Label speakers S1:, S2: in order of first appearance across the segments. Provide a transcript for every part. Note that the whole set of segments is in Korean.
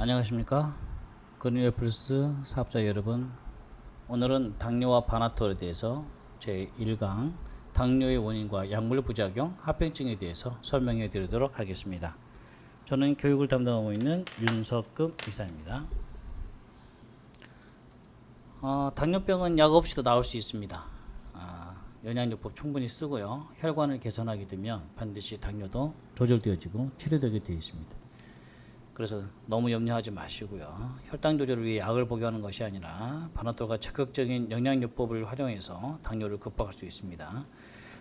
S1: 안녕하십니까. 그린웨플스 사업자 여러분, 오늘은 당뇨와 바나톨에 대해서 제1강 당뇨의 원인과 약물 부작용, 합병증에 대해서 설명해 드리도록 하겠습니다. 저는 교육을 담당하고 있는 윤석금 이사입니다. 당뇨병은 약 없이도 나올 수 있습니다. 영양요법 충분히 쓰고요. 혈관을 개선하게 되면 반드시 당뇨도 조절되어지고 치료되게 되어 있습니다. 그래서 너무 염려하지 마시고요. 혈당 조절을 위해 약을 복용하는 것이 아니라 바나톨과 적극적인 영양요법을 활용해서 당뇨를 극복할 수 있습니다.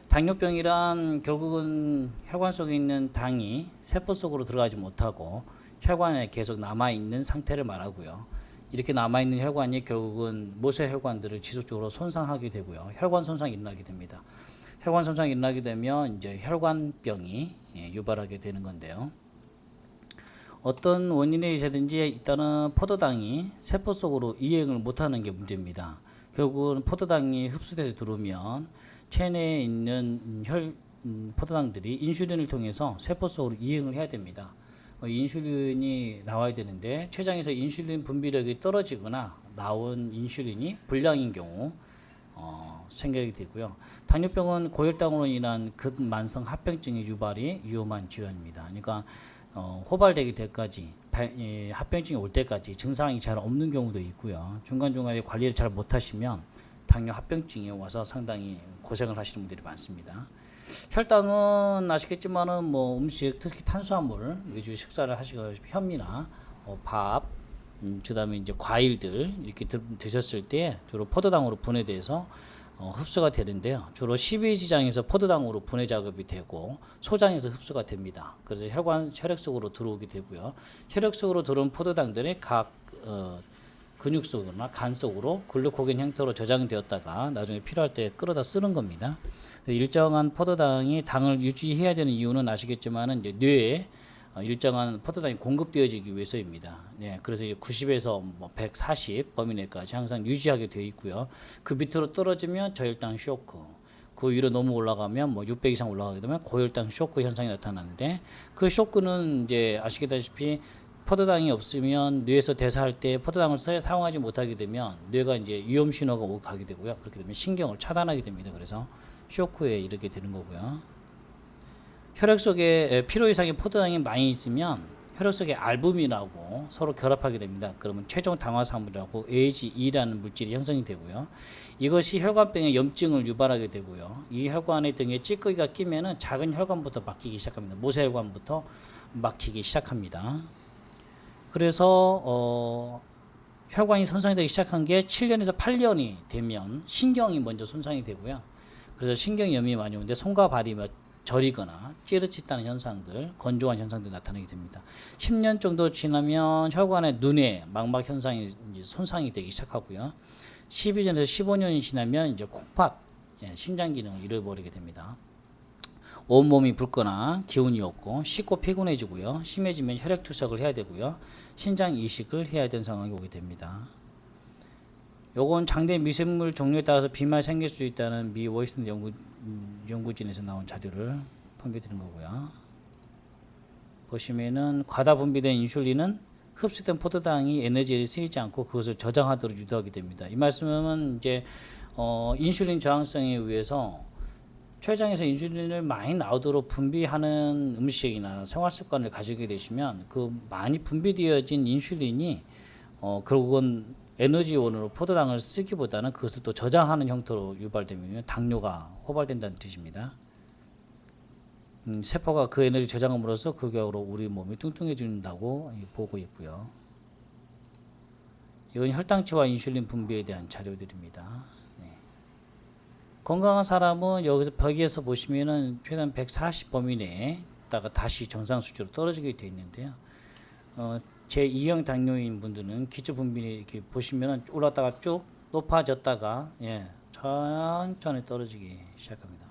S1: 당뇨병이란 결국은 혈관 속에 있는 당이 세포 속으로 들어가지 못하고 혈관에 계속 남아있는 상태를 말하고요. 이렇게 남아있는 혈관이 결국은 모세 혈관들을 지속적으로 손상하게 되고요. 혈관 손상이 일어나게 됩니다. 혈관 손상이 일어나게 되면 이제 혈관병이 유발하게 되는 건데요. 어떤 원인에 의해서든지 일단은 포도당이 세포 속으로 이행을 못하는 게 문제입니다. 결국은 포도당이 흡수돼서 들어오면 체내에 있는 포도당들이 인슐린을 통해서 세포 속으로 이행을 해야 됩니다. 인슐린이 나와야 되는데 췌장에서 인슐린 분비력이 떨어지거나 나온 인슐린이 불량인 경우 생기게 되고요. 당뇨병은 고혈당으로 인한 급만성 합병증의 유발이 위험한 질환입니다. 그러니까 호발되기 때까지 합병증이 올 때까지 증상이 잘 없는 경우도 있고요. 중간중간에 관리를 잘 못하시면 당뇨 합병증이 와서 상당히 고생을 하시는 분들이 많습니다. 혈당은 아시겠지만은 뭐 음식, 특히 탄수화물 위주 식사를 하시고 현미나 밥, 그다음에 이제 과일들 이렇게 드셨을 때 주로 포도당으로 분해돼서 흡수가 되는데요. 주로 십이지장에서 포도당으로 분해 작업이 되고 소장에서 흡수가 됩니다. 그래서 혈액 속으로 들어오게 되고요. 혈액 속으로 들어온 포도당들이 각 근육 속이나 간 속으로 글루코겐 형태로 저장되었다가 나중에 필요할 때 끌어다 쓰는 겁니다. 일정한 포도당이 당을 유지해야 되는 이유는 아시겠지만은 이제 뇌에 일정한 포도당이 공급되어지기 위해서입니다. 네, 그래서 90에서 140 범위 내까지 항상 유지하게 되어 있고요. 그 밑으로 떨어지면 저혈당 쇼크, 그 위로 너무 올라가면 600 이상 올라가게 되면 고혈당 쇼크 현상이 나타나는데, 그 쇼크는 이제 아시다시피 포도당이 없으면 뇌에서 대사할 때 포도당을 사용하지 못하게 되면 뇌가 이제 위험 신호가 오고 가게 되고요. 그렇게 되면 신경을 차단하게 됩니다. 그래서 쇼크에 이르게 되는 거고요. 혈액 속에 필요 이상의 포도당이 많이 있으면 혈액 속에 알부민하고 서로 결합하게 됩니다. 그러면 최종 당화산물이라고 AGE라는 물질이 형성이 되고요. 이것이 혈관병의 염증을 유발하게 되고요. 이 혈관의 등에 찌꺼기가 끼면은 작은 혈관부터 막히기 시작합니다. 모세혈관부터 막히기 시작합니다. 그래서 혈관이 손상되기 시작한 게 7년에서 8년이 되면 신경이 먼저 손상이 되고요. 그래서 신경염이 많이 오는데 손과 발이 저리거나 찌릿찌릿하는 현상들, 건조한 현상들이 나타나게 됩니다. 10년 정도 지나면 혈관의 눈의 망막 현상이 이제 손상이 되기 시작하고요. 12년에서 15년이 지나면 이제 콩팥, 신장 기능을 잃어버리게 됩니다. 온몸이 붓거나 기운이 없고 씻고 피곤해지고요. 심해지면 혈액 투석을 해야 되고요. 신장 이식을 해야 되는 상황이 오게 됩니다. 요건 장내 미생물 종류에 따라서 비만이 생길 수 있다는 미 워싱턴 연구진에서 나온 자료를 분비드린 거고요. 보시면은 과다 분비된 인슐린은 흡수된 포도당이 에너지를 쓰이지 않고 그것을 저장하도록 유도하게 됩니다. 이 말씀은 이제 인슐린 저항성에 의해서 췌장에서 인슐린을 많이 나오도록 분비하는 음식이나 생활 습관을 가지게 되시면 그 많이 분비되어진 인슐린이 결국은 에너지원으로 포도당을 쓰기보다는 그것을 또 저장하는 형태로 유발되면 당뇨가 호발된다는 뜻입니다. 세포가 그 에너지 저장함으로써 그 결과로 우리 몸이 뚱뚱해진다고 보고 있고요. 이건 혈당치와 인슐린 분비에 대한 자료들입니다. 네. 건강한 사람은 여기서 보시면은 최단 140 범위 내에다가 다시 정상 수치로 떨어지게 되어 있는데요. 제2형 당뇨인 분들은 기초 분비이 이렇게 보시면은 올랐다가 쭉 높아졌다가 천천히 떨어지기 시작합니다.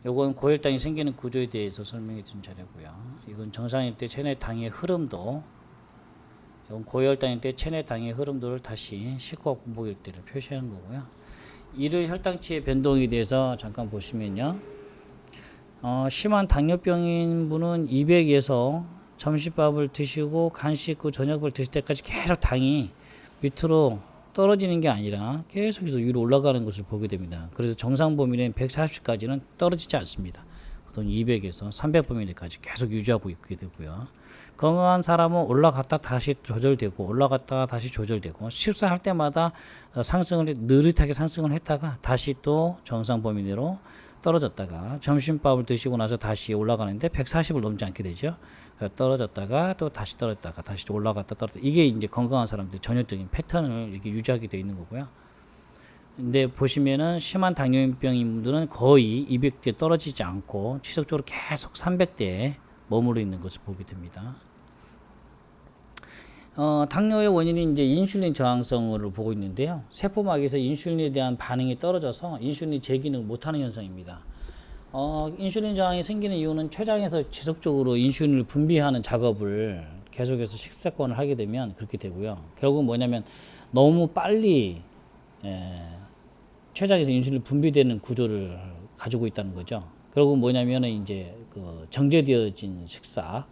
S1: 요건 고혈당이 생기는 구조에 대해서 설명해 준 자료고요. 이건 정상일 때 체내 당의 흐름도, 이건 고혈당일 때 체내 당의 흐름도를 다시 식후와 공복일 때를 표시하는 거고요. 일일 혈당치의 변동에 대해서 잠깐 보시면요. 심한 당뇨병인 분은 200에서 점심밥을 드시고 간식 후 저녁을 드실 때까지 계속 당이 밑으로 떨어지는 게 아니라 계속해서 위로 올라가는 것을 보게 됩니다. 그래서 정상 범위는 140까지는 떨어지지 않습니다. 보통 200에서 300 범위까지 계속 유지하고 있게 되고요. 건강한 사람은 올라갔다 다시 조절되고 올라갔다 다시 조절되고 식사할 때마다 상승을 느릿하게 상승을 했다가 다시 또 정상 범위 내로 떨어졌다가 점심밥을 드시고 나서 다시 올라가는데 140을 넘지 않게 되죠. 떨어졌다가 또 다시 떨어졌다가 다시 올라갔다 떨어졌다. 이게 이제 건강한 사람들의 전형적인 패턴을 이렇게 유지하게 되어 있는 거고요. 근데 보시면은 심한 당뇨병인 분들은 거의 200대 떨어지지 않고 지속적으로 계속 300대에 머무르 있는 것을 보게 됩니다. 당뇨의 원인이 이제 인슐린 저항성을 보고 있는데요. 세포막에서 인슐린에 대한 반응이 떨어져서 인슐린이 제기능을 못하는 현상입니다. 인슐린 저항이 생기는 이유는 췌장에서 지속적으로 인슐린을 분비하는 작업을 계속해서 식습관을 하게 되면 그렇게 되고요. 결국은 뭐냐면 너무 빨리 췌장에서 인슐린이 분비되는 구조를 가지고 있다는 거죠. 결국은 뭐냐면은 이제 그 정제되어진 식사,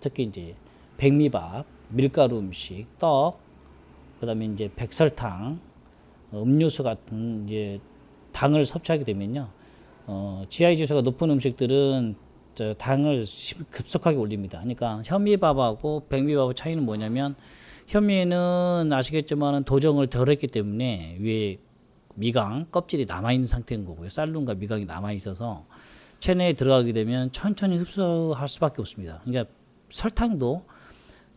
S1: 특히 이제 백미밥, 밀가루 음식, 떡, 그다음에 이제 백설탕, 음료수 같은 이제 당을 섭취하게 되면요, GI 지수가 높은 음식들은 당을 급속하게 올립니다. 그러니까 현미밥하고 백미밥의 차이는 뭐냐면 현미에는 아시겠지만 도정을 덜 했기 때문에 위에 미강 껍질이 남아 있는 상태인 거고요. 쌀lun과 미강이 남아 있어서 체내에 들어가게 되면 천천히 흡수할 수밖에 없습니다. 그러니까 설탕도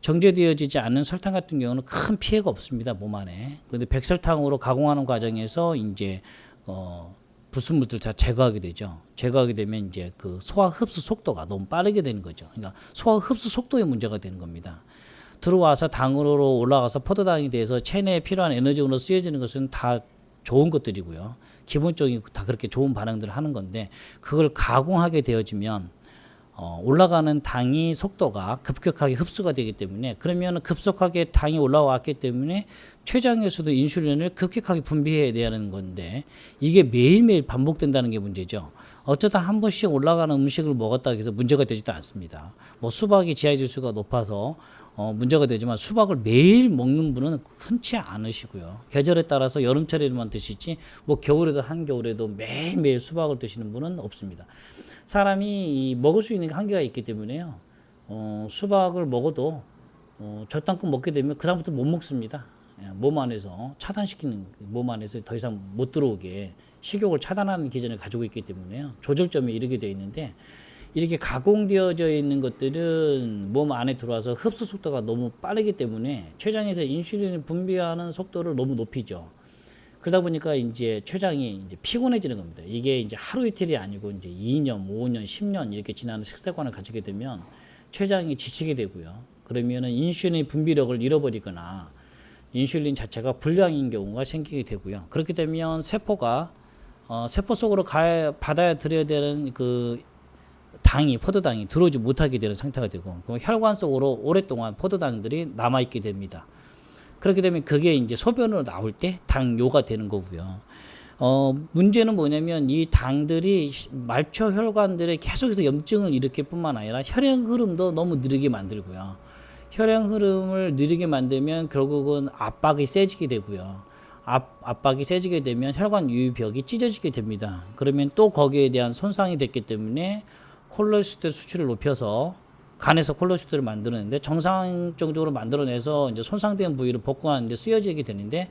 S1: 정제되어지지 않는 설탕 같은 경우는 큰 피해가 없습니다, 몸 안에. 그런데 백설탕으로 가공하는 과정에서 이제 불순물들을 다 제거하게 되죠. 제거하게 되면 이제 그 소화 흡수 속도가 너무 빠르게 되는 거죠. 그러니까 소화 흡수 속도에 문제가 되는 겁니다. 들어와서 당으로 올라가서 포도당이 돼서 체내에 필요한 에너지로 쓰여지는 것은 다 좋은 것들이고요. 기본적인 다 그렇게 좋은 반응들을 하는 건데 그걸 가공하게 되어지면 올라가는 당이 속도가 급격하게 흡수가 되기 때문에 그러면 급속하게 당이 올라왔기 때문에 췌장에서도 인슐린을 급격하게 분비해야 되는 건데 이게 매일매일 반복된다는 게 문제죠. 어쩌다 한 번씩 올라가는 음식을 먹었다 해서 문제가 되지도 않습니다. 뭐 수박이 GI 지수가 높아서 문제가 되지만 수박을 매일 먹는 분은 흔치 않으시고요. 계절에 따라서 여름철에만 드시지 뭐 겨울에도 한겨울에도 매일매일 수박을 드시는 분은 없습니다. 사람이 먹을 수 있는 한계가 있기 때문에요. 수박을 먹어도 적당큼 먹게 되면 그다음부터 못 먹습니다. 몸 안에서 차단시키는, 몸 안에서 더 이상 못 들어오게 식욕을 차단하는 기전을 가지고 있기 때문에요. 조절점에 이르게 되어 있는데 이렇게 가공되어져 있는 것들은 몸 안에 들어와서 흡수 속도가 너무 빠르기 때문에 췌장에서 인슐린을 분비하는 속도를 너무 높이죠. 그러다 보니까 이제 췌장이 이제 피곤해지는 겁니다. 이게 이제 하루 이틀이 아니고 이제 2년, 5년, 10년 이렇게 지나는 식습관을 가지게 되면 췌장이 지치게 되고요. 그러면은 인슐린 분비력을 잃어버리거나 인슐린 자체가 불량인 경우가 생기게 되고요. 그렇게 되면 세포가 세포 속으로 받아들여야 되는 그 당이, 포도당이 들어오지 못하게 되는 상태가 되고, 그럼 혈관 속으로 오랫동안 포도당들이 남아있게 됩니다. 그렇게 되면 그게 이제 소변으로 나올 때 당뇨가 되는 거고요. 문제는 뭐냐면 이 당들이 말초 혈관들에 계속해서 염증을 일으킬 뿐만 아니라 혈행 흐름도 너무 느리게 만들고요. 혈행 흐름을 느리게 만들면 결국은 압박이 세지게 되고요. 압박이 세지게 되면 혈관 유입벽이 찢어지게 됩니다. 그러면 또 거기에 대한 손상이 됐기 때문에 콜레스테롤 수치를 높여서 간에서 콜레스테롤을 만드는데 정상적으로 만들어내서 이제 손상된 부위를 복구하는데 쓰여지게 되는데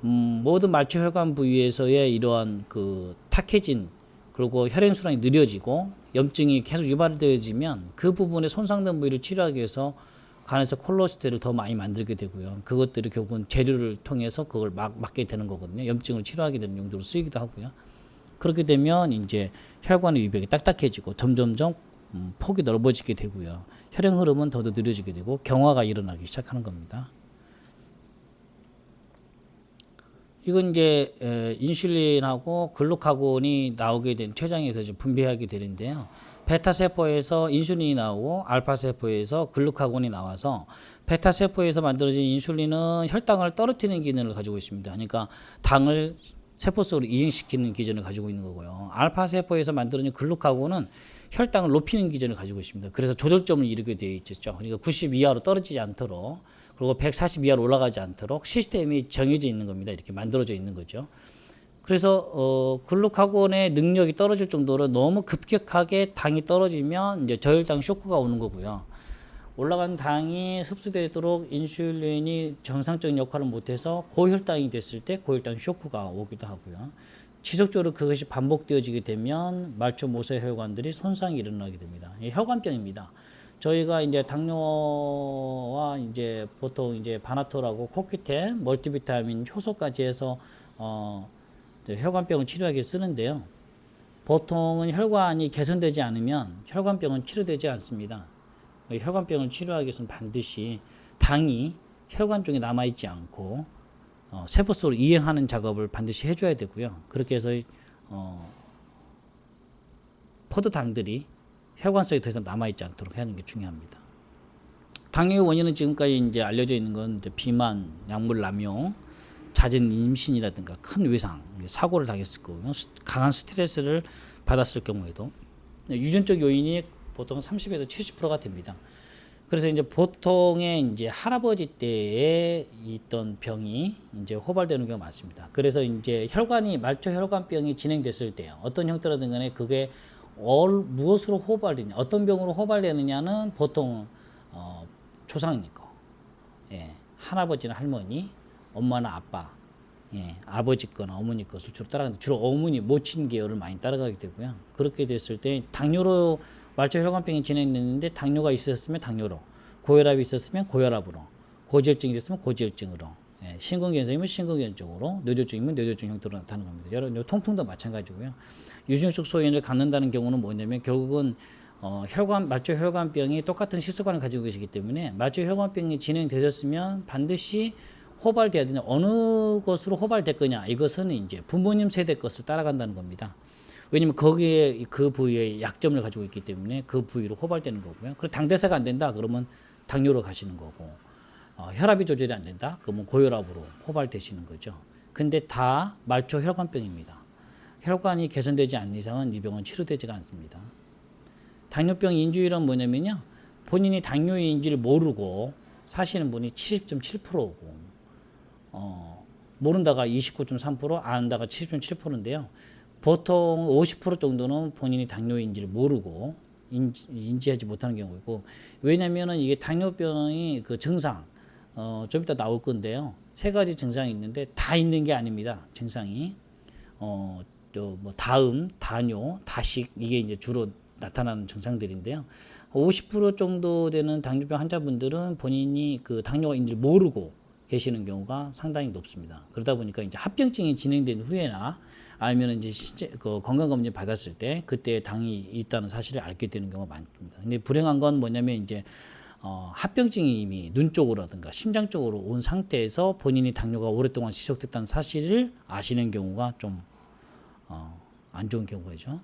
S1: 모든 말초 혈관 부위에서의 이러한 그 탁해진 그리고 혈행 순환이 느려지고 염증이 계속 유발되어지면 그 부분에 손상된 부위를 치료하기 위해서 간에서 콜레스테롤을 더 많이 만들게 되고요. 그것들이 결국은 재료를 통해서 그걸 막게 되는 거거든요. 염증을 치료하게 되는 용도로 쓰이기도 하고요. 그렇게 되면 이제 혈관의 유벽이 딱딱해지고 점점점 폭이 넓어지게 되고요. 혈행 흐름은 더 느려지게 되고 경화가 일어나기 시작하는 겁니다. 이건 이제 인슐린하고 글루카곤이 나오게 된 췌장에서 이제 분비하게 되는데요. 베타 세포에서 인슐린이 나오고 알파 세포에서 글루카곤이 나와서 베타 세포에서 만들어진 인슐린은 혈당을 떨어뜨리는 기능을 가지고 있습니다. 그러니까 당을 세포 속으로 이행시키는 기전을 가지고 있는 거고요. 알파 세포에서 만들어진 글루카곤은 혈당을 높이는 기전을 가지고 있습니다. 그래서 조절점을 이루게 되어 있죠. 그러니까 90 이하로 떨어지지 않도록, 그리고 140 이하로 올라가지 않도록 시스템이 정해져 있는 겁니다. 이렇게 만들어져 있는 거죠. 그래서 글루카곤의 능력이 떨어질 정도로 너무 급격하게 당이 떨어지면 이제 저혈당 쇼크가 오는 거고요. 올라간 당이 흡수되도록 인슐린이 정상적인 역할을 못해서 고혈당이 됐을 때 고혈당 쇼크가 오기도 하고요. 지속적으로 그것이 반복되어지게 되면 말초 모세 혈관들이 손상이 일어나게 됩니다. 혈관병입니다. 저희가 이제 당뇨와 이제 보통 이제 바나톨하고 코큐텐, 멀티비타민, 효소까지 해서 혈관병을 치료하기 위해 쓰는데요. 보통은 혈관이 개선되지 않으면 혈관병은 치료되지 않습니다. 혈관병을 치료하기 위해서는 반드시 당이 혈관 쪽에 남아있지 않고 세포 속으로 이행하는 작업을 반드시 해줘야 되고요. 그렇게 해서 포도당들이 혈관 속에 더 이상 남아있지 않도록 하는 게 중요합니다. 당뇨의 원인은 지금까지 이제 알려져 있는 건 이제 비만, 약물 남용, 잦은 임신이라든가 큰 외상, 사고를 당했을 거고요. 강한 스트레스를 받았을 경우에도 유전적 요인이 보통 30에서 70%가 됩니다. 그래서 이제 보통의 이제 할아버지 때에 있던 병이 이제 호발되는 경우가 많습니다. 그래서 이제 말초 혈관병이 진행됐을 때 어떤 형태라든 간에 그게 무엇으로 호발되냐, 어떤 병으로 호발되느냐는 보통 조상님 거, 할아버지나 할머니, 엄마나 아빠, 아버지 거나 어머니 것을 주로 따라가는데 주로 어머니, 모친 계열을 많이 따라가게 되고요. 그렇게 됐을 때 당뇨로 말초 혈관병이 진행됐는데 당뇨가 있었으면 당뇨로, 고혈압이 있었으면 고혈압으로, 고지혈증이 있었으면 고지혈증으로, 심근경색이면 심근경색으로, 뇌졸중이면 뇌졸중 형태로 나타나는 겁니다. 여러 통풍도 마찬가지고요. 유전적 소인을 갖는다는 경우는 뭐냐면 결국은 말초 혈관병이 똑같은 시스관을 가지고 계시기 때문에 말초 혈관병이 진행되었으면 반드시 호발돼야 되냐, 어느 것으로 호발됐거냐, 이것은 이제 부모님 세대 것을 따라간다는 겁니다. 왜냐면 거기에 그 부위에 약점을 가지고 있기 때문에 그 부위로 호발되는 거고요. 그리고 당대사가 안 된다 그러면 당뇨로 가시는 거고, 혈압이 조절이 안 된다 그러면 고혈압으로 호발되시는 거죠. 근데 다 말초 혈관병입니다. 혈관이 개선되지 않는 이상은 이 병은 치료되지가 않습니다. 당뇨병 인지율은 뭐냐면요, 본인이 당뇨인지를 모르고 사시는 분이 70.7%고 모른다가 29.3%, 안다가 70.7%인데요. 보통 50% 정도는 본인이 당뇨인지를 모르고 인지하지 못하는 경우이고, 왜냐면은 이게 당뇨병이 그 증상 좀 이따 나올 건데요. 3가지 증상이 있는데 다 있는 게 아닙니다. 증상이 또 뭐 다음, 다뇨, 다식, 이게 이제 주로 나타나는 증상들인데요. 50% 정도 되는 당뇨병 환자분들은 본인이 그 당뇨인지를 모르고 계시는 경우가 상당히 높습니다. 그러다 보니까 이제 합병증이 진행된 후에나 아니면 이제 그 건강검진 받았을 때 그때 당이 있다는 사실을 알게 되는 경우가 많습니다. 근데 불행한 건 뭐냐면 이제 합병증이 이미 눈 쪽으로라든가 신장 쪽으로 온 상태에서 본인이 당뇨가 오랫동안 지속됐다는 사실을 아시는 경우가 좀 안 좋은 경우죠.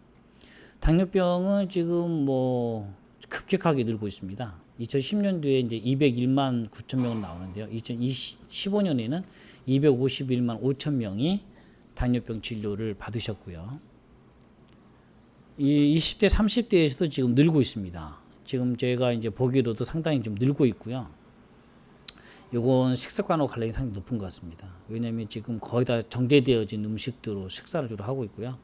S1: 당뇨병은 지금 뭐 급격하게 늘고 있습니다. 2010년도에 이제 201만 9천 명은 나오는데요. 2015년에는 251만 5천 명이 당뇨병 진료를 받으셨고요. 이 20대, 30대에서도 지금 늘고 있습니다. 지금 제가 이제 보기로도 상당히 좀 늘고 있고요. 이건 식습관하고 관련이 상당히 높은 것 같습니다. 왜냐하면 지금 거의 다 정제되어진 음식들로 식사를 주로 하고 있고요.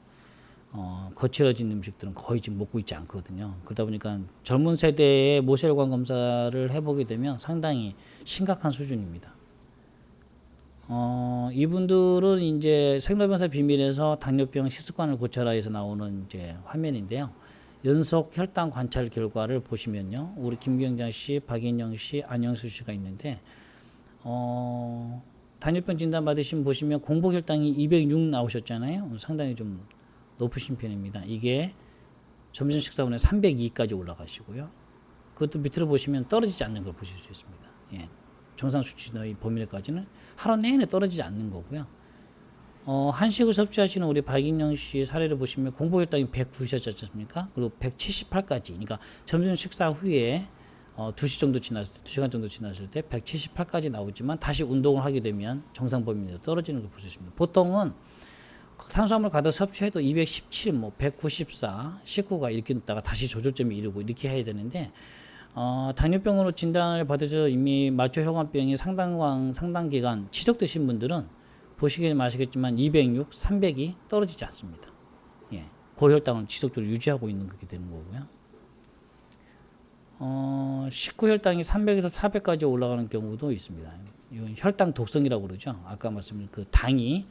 S1: 거칠어진 음식들은 거의 지금 먹고 있지 않거든요. 그러다 보니까 젊은 세대의 모세혈관 검사를 해보게 되면 상당히 심각한 수준입니다. 이분들은 이제 생로병사 비밀에서 당뇨병 식습관을 고쳐라에서 나오는 이제 화면인데요. 연속 혈당 관찰 결과를 보시면요, 우리 김경장 씨, 박인영 씨, 안영수 씨가 있는데 당뇨병 진단 받으시면 보시면 공복 혈당이 206 나오셨잖아요. 상당히 좀 높으신 편입니다. 이게 점심 식사 후에 302까지 올라가시고요. 그것도 밑으로 보시면 떨어지지 않는 걸 보실 수 있습니다. 정상 수치의 범위 내까지는 하루 내내 떨어지지 않는 거고요. 한식을 섭취하시는 우리 박인영 씨 사례를 보시면 공복 혈당이 109셨지 않습니까? 그리고 178까지. 그러니까 점심 식사 후에 2시 정도 지났을 때, 2시간 정도 지났을 때 178까지 나오지만 다시 운동을 하게 되면 정상 범위 내로 떨어지는 걸 볼 수 있습니다. 보통은 탄수화물 과다 섭취해도 217, 뭐 194, 19가 이렇게 있다가 다시 조절점에 이르고 이렇게 해야 되는데 당뇨병으로 진단을 받으셔서 이미 말초 혈관병이 상당 기간 지속되신 분들은 보시기에 아시겠지만 206, 300이 떨어지지 않습니다. 예, 고혈당을 지속적으로 유지하고 있는 그게 되는 거고요. 식후 혈당이 300에서 400까지 올라가는 경우도 있습니다. 이건 혈당 독성이라고 그러죠. 아까 말씀드린 그 당이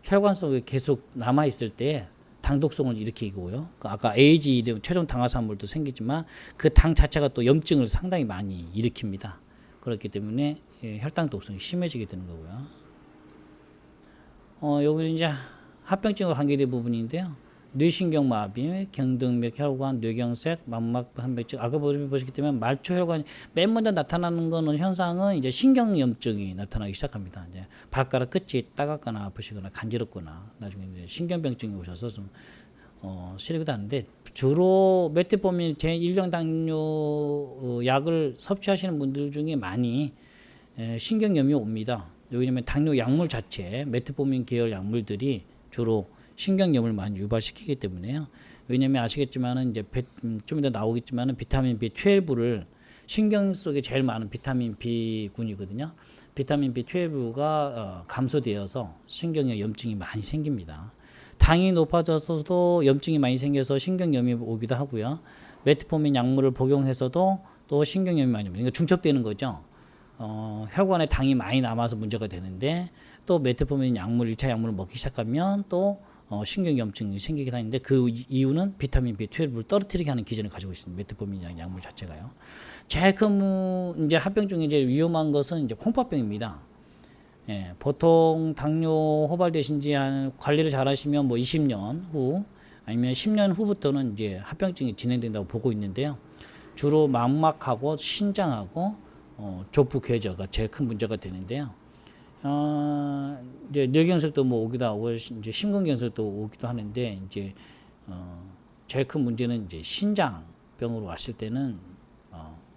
S1: 혈관 속에 계속 남아 있을 때 당독성을 일으키고요. 아까 AG 최종 당화산물도 생기지만 그 당 자체가 또 염증을 상당히 많이 일으킵니다. 그렇기 때문에 혈당 독성이 심해지게 되는 거고요. 여기는 이제 합병증과 관계된 부분인데요. 뇌신경마비, 경등맥, 혈관, 뇌경색, 망막 한백증. 아까 보시기 때문에 말초 혈관이 맨 먼저 나타나는 거는 현상은 이제 신경염증이 나타나기 시작합니다. 이제 발가락 끝이 따갑거나 아프시거나 간지럽거나 나중에 이제 신경병증이 오셔서 좀 시리기도 하는데 주로 메트포민 제1형 당뇨 약을 섭취하시는 분들 중에 많이 신경염이 옵니다. 왜냐하면 당뇨 약물 자체 메트포민 계열 약물들이 주로 신경염을 많이 유발시키기 때문에요. 왜냐하면 아시겠지만은 이제 좀 이따 나오겠지만은 비타민 B12를 신경 속에 제일 많은 비타민 B군이거든요. 비타민 B12가 감소되어서 신경에 염증이 많이 생깁니다. 당이 높아져서도 염증이 많이 생겨서 신경염이 오기도 하고요. 메트포민 약물을 복용해서도 또 신경염이 많이 옵니다. 그러니까 중첩되는 거죠. 혈관에 당이 많이 남아서 문제가 되는데 또 메트포민 약물 1차 약물을 먹기 시작하면 또 신경염증이 생기긴 하는데 그 이유는 비타민 B12를 떨어뜨리게 하는 기전을 가지고 있습니다. 메트포민 약물 자체가요. 제일 큰 이제 합병 중에 이제 위험한 것은 이제 콩팥병입니다. 예, 보통 당뇨 호발되신 지 한 관리를 잘 하시면 뭐 20년 후 아니면 10년 후부터는 이제 합병증이 진행된다고 보고 있는데요. 주로 망막하고 신장하고 족부 궤저가 제일 큰 문제가 되는데요. 이제 뇌경색도 뭐 오기도 하고 이제 심근경색도 오기도 하는데 이제 제일 큰 문제는 이제 신장병으로 왔을 때는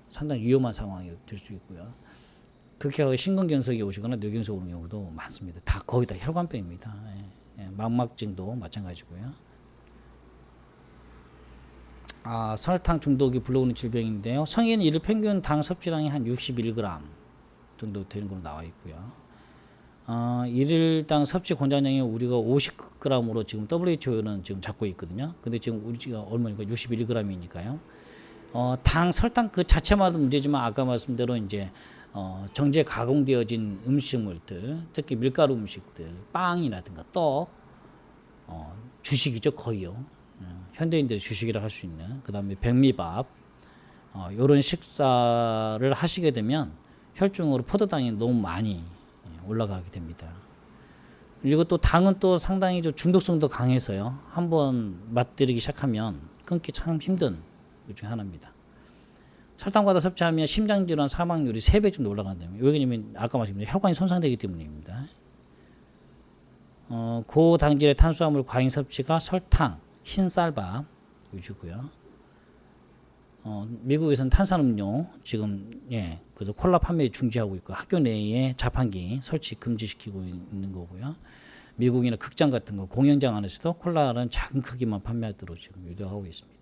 S1: 상당히 위험한 상황이 될 수 있고요. 그렇게 심근경색이 오시거나 뇌경색 오는 경우도 많습니다. 다 거의 다 혈관병입니다. 망막증도 마찬가지고요. 설탕 중독이 불러오는 질병인데요. 성인 일 평균 당 섭취량이 한 61g 정도 되는 걸로 나와 있고요. 일일당 섭취 권장량이 우리가 50g으로 지금 WHO는 지금 잡고 있거든요. 근데 지금 우리가 얼마니까 61g이니까요. 설탕 그 자체만도 문제지만 아까 말씀대로 이제 정제 가공되어진 음식물들, 특히 밀가루 음식들, 빵이라든가 떡, 주식이죠 거의요. 현대인들의 주식이라 할 수 있는. 그다음에 백미밥, 이런 식사를 하시게 되면 혈중으로 포도당이 너무 많이 올라가게 됩니다. 그리고 또 당은 또 상당히 좀 중독성도 강해서요. 한번 맛들이기 시작하면 끊기 참 힘든 것 중 하나입니다. 설탕과다 섭취하면 심장질환 사망률이 3배 정도 올라간다면 왜냐면 아까 말씀드린 혈관이 손상되기 때문입니다. 고당질의 탄수화물 과잉 섭취가 설탕, 흰쌀밥 위주고요. 미국에서는 탄산음료 지금 그래서 콜라 판매 중지하고 있고 학교 내에 자판기 설치 금지시키고 있는 거고요. 미국이나 극장 같은 거 공연장 안에서도 콜라는 작은 크기만 판매하도록 지금 유도하고 있습니다.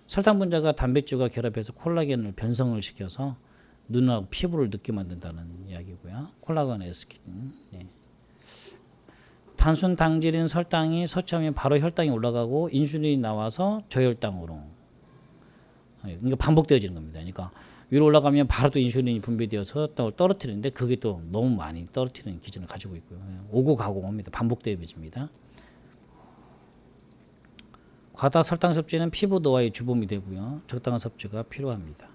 S1: 설탕 분자가 단백질과 결합해서 콜라겐을 변성을 시켜서 눈하고 피부를 늦게 만든다는 이야기고요. 콜라겐 에스킨. 단순 당질인 설탕이 섭취하면 바로 혈당이 올라가고 인슐린이 나와서 저혈당으로 그러니까 반복되어지는 겁니다. 그러니까 위로 올라가면 바로 또 인슐린이 분비되어서 떨어뜨리는데 그게 또 너무 많이 떨어뜨리는 기전을 가지고 있고요. 오고 가고 합니다. 반복되어집니다. 과다 설탕 섭취는 피부 노화의 주범이 되고요. 적당한 섭취가 필요합니다.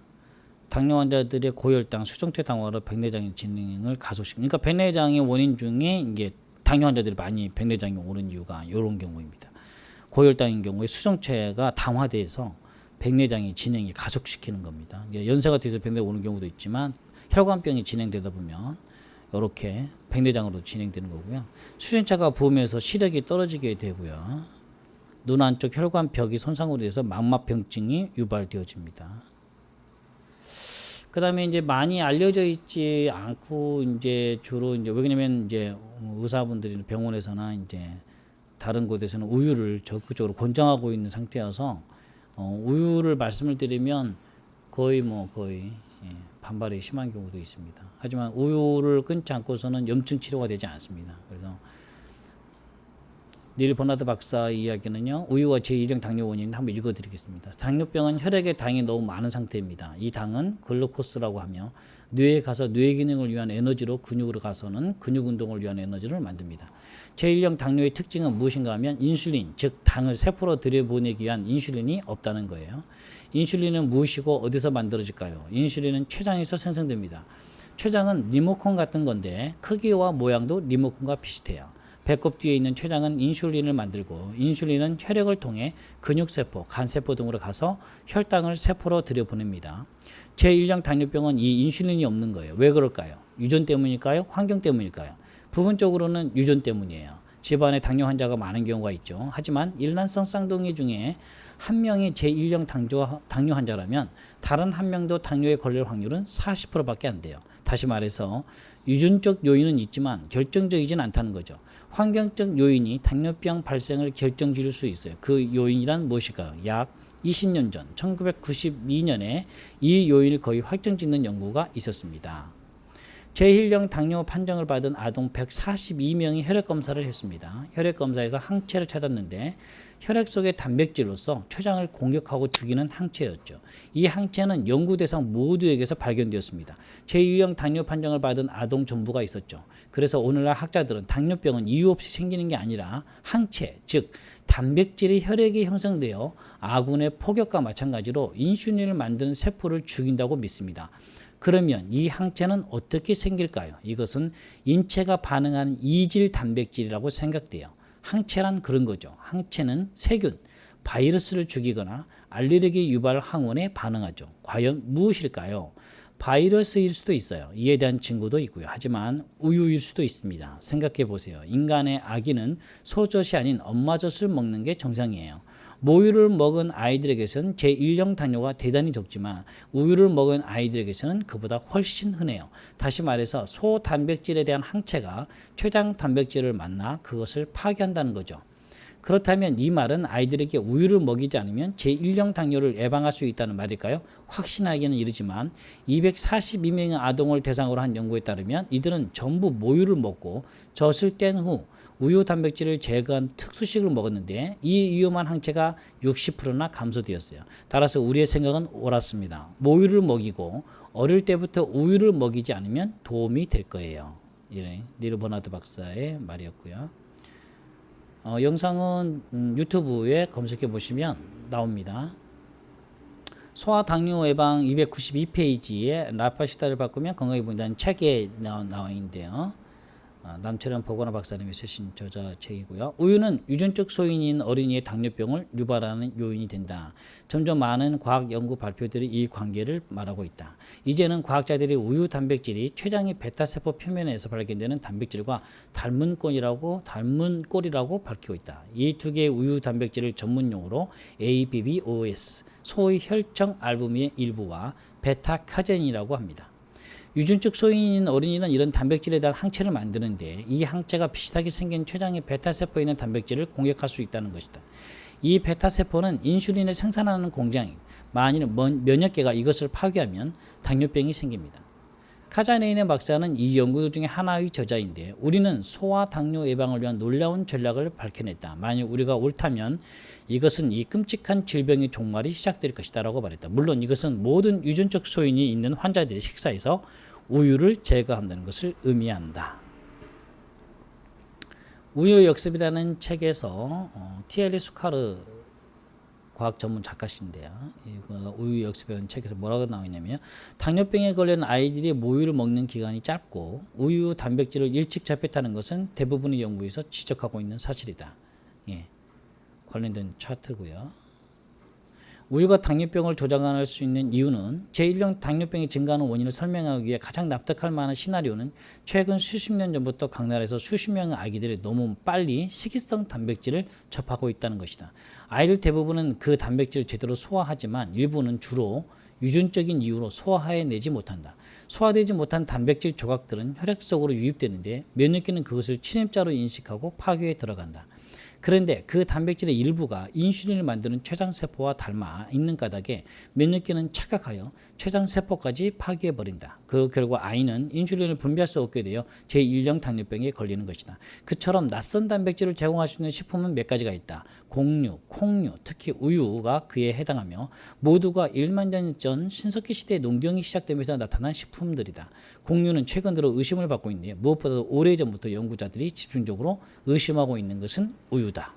S1: 당뇨 환자들의 고혈당, 수정체 당화로 백내장의 진행을 가속시킵니다. 그러니까 백내장의 원인 중에 이게 당뇨 환자들이 많이 백내장이 오는 이유가 이런 경우입니다. 고혈당인 경우에 수정체가 당화돼서 백내장이 진행이 가속시키는 겁니다. 연세가 돼서 백내가 오는 경우도 있지만 혈관병이 진행되다 보면 이렇게 백내장으로 진행되는 거고요. 수정체가 부으면서 시력이 떨어지게 되고요. 눈 안쪽 혈관벽이 손상으로 돼서 망막병증이 유발되어집니다. 그 다음에 이제 많이 알려져 있지 않고 이제 주로 이제 왜냐면 이제 의사분들이 병원에서나 이제 다른 곳에서는 우유를 적극적으로 권장하고 있는 상태여서 우유를 말씀을 드리면 거의 반발이 심한 경우도 있습니다. 하지만 우유를 끊지 않고서는 염증 치료가 되지 않습니다. 그래서 닐 버나드 박사의 이야기는요, 우유와 제1형 당뇨 원인 한번 읽어드리겠습니다. 당뇨병은 혈액에 당이 너무 많은 상태입니다. 이 당은 글루코스라고 하며 뇌에 가서 뇌 기능을 위한 에너지로 근육으로 가서는 근육 운동을 위한 에너지를 만듭니다. 제1형 당뇨의 특징은 무엇인가 하면 인슐린, 즉 당을 세포로 들여보내기 위한 인슐린이 없다는 거예요. 인슐린은 무엇이고 어디서 만들어질까요? 인슐린은 췌장에서 생성됩니다. 췌장은 리모컨 같은 건데 크기와 모양도 리모컨과 비슷해요. 배꼽 뒤에 있는 췌장은 인슐린을 만들고 인슐린은 혈액을 통해 근육세포, 간세포 등으로 가서 혈당을 세포로 들여보냅니다. 제1형 당뇨병은 이 인슐린이 없는 거예요. 왜 그럴까요? 유전 때문일까요? 환경 때문일까요? 부분적으로는 유전 때문이에요. 집안에 당뇨 환자가 많은 경우가 있죠. 하지만 일란성 쌍둥이 중에 한 명이 제1형 당뇨 환자라면 다른 한 명도 당뇨에 걸릴 확률은 40%밖에 안 돼요. 다시 말해서 유전적 요인은 있지만 결정적이진 않다는 거죠. 환경적 요인이 당뇨병 발생을 결정지을 수 있어요. 그 요인이란 무엇일까요? 약 20년 전 1992년에 이 요인을 거의 확정짓는 연구가 있었습니다. 제1형 당뇨 판정을 받은 아동 142명이 혈액검사를 했습니다. 혈액검사에서 항체를 찾았는데 혈액 속의 단백질로서 췌장을 공격하고 죽이는 항체였죠. 이 항체는 연구 대상 모두에게서 발견되었습니다. 제1형 당뇨 판정을 받은 아동 전부가 있었죠. 그래서 오늘날 학자들은 당뇨병은 이유 없이 생기는 게 아니라 항체, 즉 단백질이 혈액에 형성되어 아군의 폭격과 마찬가지로 인슐린을 만드는 세포를 죽인다고 믿습니다. 그러면 이 항체는 어떻게 생길까요? 이것은 인체가 반응하는 이질 단백질이라고 생각돼요. 항체란 그런 거죠. 항체는 세균, 바이러스를 죽이거나 알레르기 유발 항원에 반응하죠. 과연 무엇일까요? 바이러스일 수도 있어요. 이에 대한 증거도 있고요. 하지만 우유일 수도 있습니다. 생각해 보세요. 인간의 아기는 소젖이 아닌 엄마젖을 먹는 게 정상이에요. 모유를 먹은 아이들에게서는 제1형 당뇨가 대단히 적지만 우유를 먹은 아이들에게서는 그보다 훨씬 흔해요. 다시 말해서 소단백질에 대한 항체가 췌장 단백질을 만나 그것을 파괴한다는 거죠. 그렇다면 이 말은 아이들에게 우유를 먹이지 않으면 제1형 당뇨를 예방할 수 있다는 말일까요? 확신하기는 이르지만 242명의 아동을 대상으로 한 연구에 따르면 이들은 전부 모유를 먹고 젖을 뗀 후 우유 단백질을 제거한 특수식을 먹었는데 이 위험한 항체가 60%나 감소되었어요. 따라서 우리의 생각은 옳았습니다. 모유를 먹이고 어릴 때부터 우유를 먹이지 않으면 도움이 될 거예요. 닐 버나드 박사의 말이었고요. 영상은 유튜브에 검색해 보시면 나옵니다. 소아 당뇨 예방 292페이지에 라파시다를 바꾸면 건강해 보인다는 책에 나와 있는데요. 남철현 보건화 박사님이 쓰신 저자책이고요. 우유는 유전적 소인인 어린이의 당뇨병을 유발하는 요인이 된다. 점점 많은 과학 연구 발표들이 이 관계를 말하고 있다. 이제는 과학자들이 우유 단백질이 췌장의 베타세포 표면에서 발견되는 단백질과 닮은 꼴이라고 밝히고 있다. 이 두 개의 우유 단백질을 전문용어로 ABBOS, 소의 혈청 알부민의 일부와 베타카제인이라고 합니다. 유전적 소인인 어린이는 이런 단백질에 대한 항체를 만드는데 이 항체가 비슷하게 생긴 췌장의 베타세포에 있는 단백질을 공격할 수 있다는 것이다. 이 베타세포는 인슐린을 생산하는 공장이고 만일 면역계가 이것을 파괴하면 당뇨병이 생깁니다. 카자네인의 박사는 이 연구들 중에 하나의 저자인데 우리는 소아 당뇨 예방을 위한 놀라운 전략을 밝혀냈다. 만일 우리가 옳다면 이것은 이 끔찍한 질병의 종말이 시작될 것이다 라고 말했다. 물론 이것은 모든 유전적 소인이 있는 환자들의 식사에서 우유를 제거한다는 것을 의미한다. 우유 역습이라는 책에서 티엘리 수카르 과학 전문 작가신데요. 우유 역습이라는 책에서 뭐라고 나오냐면요. 당뇨병에 걸린 아이들이 모유를 먹는 기간이 짧고 우유 단백질을 일찍 접했다는 것은 대부분의 연구에서 지적하고 있는 사실이다. 관련된 차트고요. 우유가 당뇨병을 조장할 수 있는 이유는 제1형 당뇨병이 증가하는 원인을 설명하기 위해 가장 납득할 만한 시나리오는 최근 수십 년 전부터 각 나라에서 수십 명의 아기들이 너무 빨리 식이성 단백질을 접하고 있다는 것이다. 아이들 대부분은 그 단백질을 제대로 소화하지만 일부는 주로 유전적인 이유로 소화해내지 못한다. 소화되지 못한 단백질 조각들은 혈액 속으로 유입되는데 면역계는 그것을 침입자로 인식하고 파괴에 들어간다. 그런데 그 단백질의 일부가 인슐린을 만드는 췌장세포와 닮아 있는 까닭에 면역기는 착각하여 췌장세포까지 파괴해버린다. 그 결과 아이는 인슐린을 분비할 수 없게 되어 제1형 당뇨병에 걸리는 것이다. 그처럼 낯선 단백질을 제공할 수 있는 식품은 몇 가지가 있다. 곡류, 콩류, 특히 우유가 그에 해당하며 모두가 1만 년 전 신석기 시대의 농경이 시작되면서 나타난 식품들이다. 곡류는 최근 들어 의심을 받고 있는데 무엇보다도 오래전부터 연구자들이 집중적으로 의심하고 있는 것은 우유다.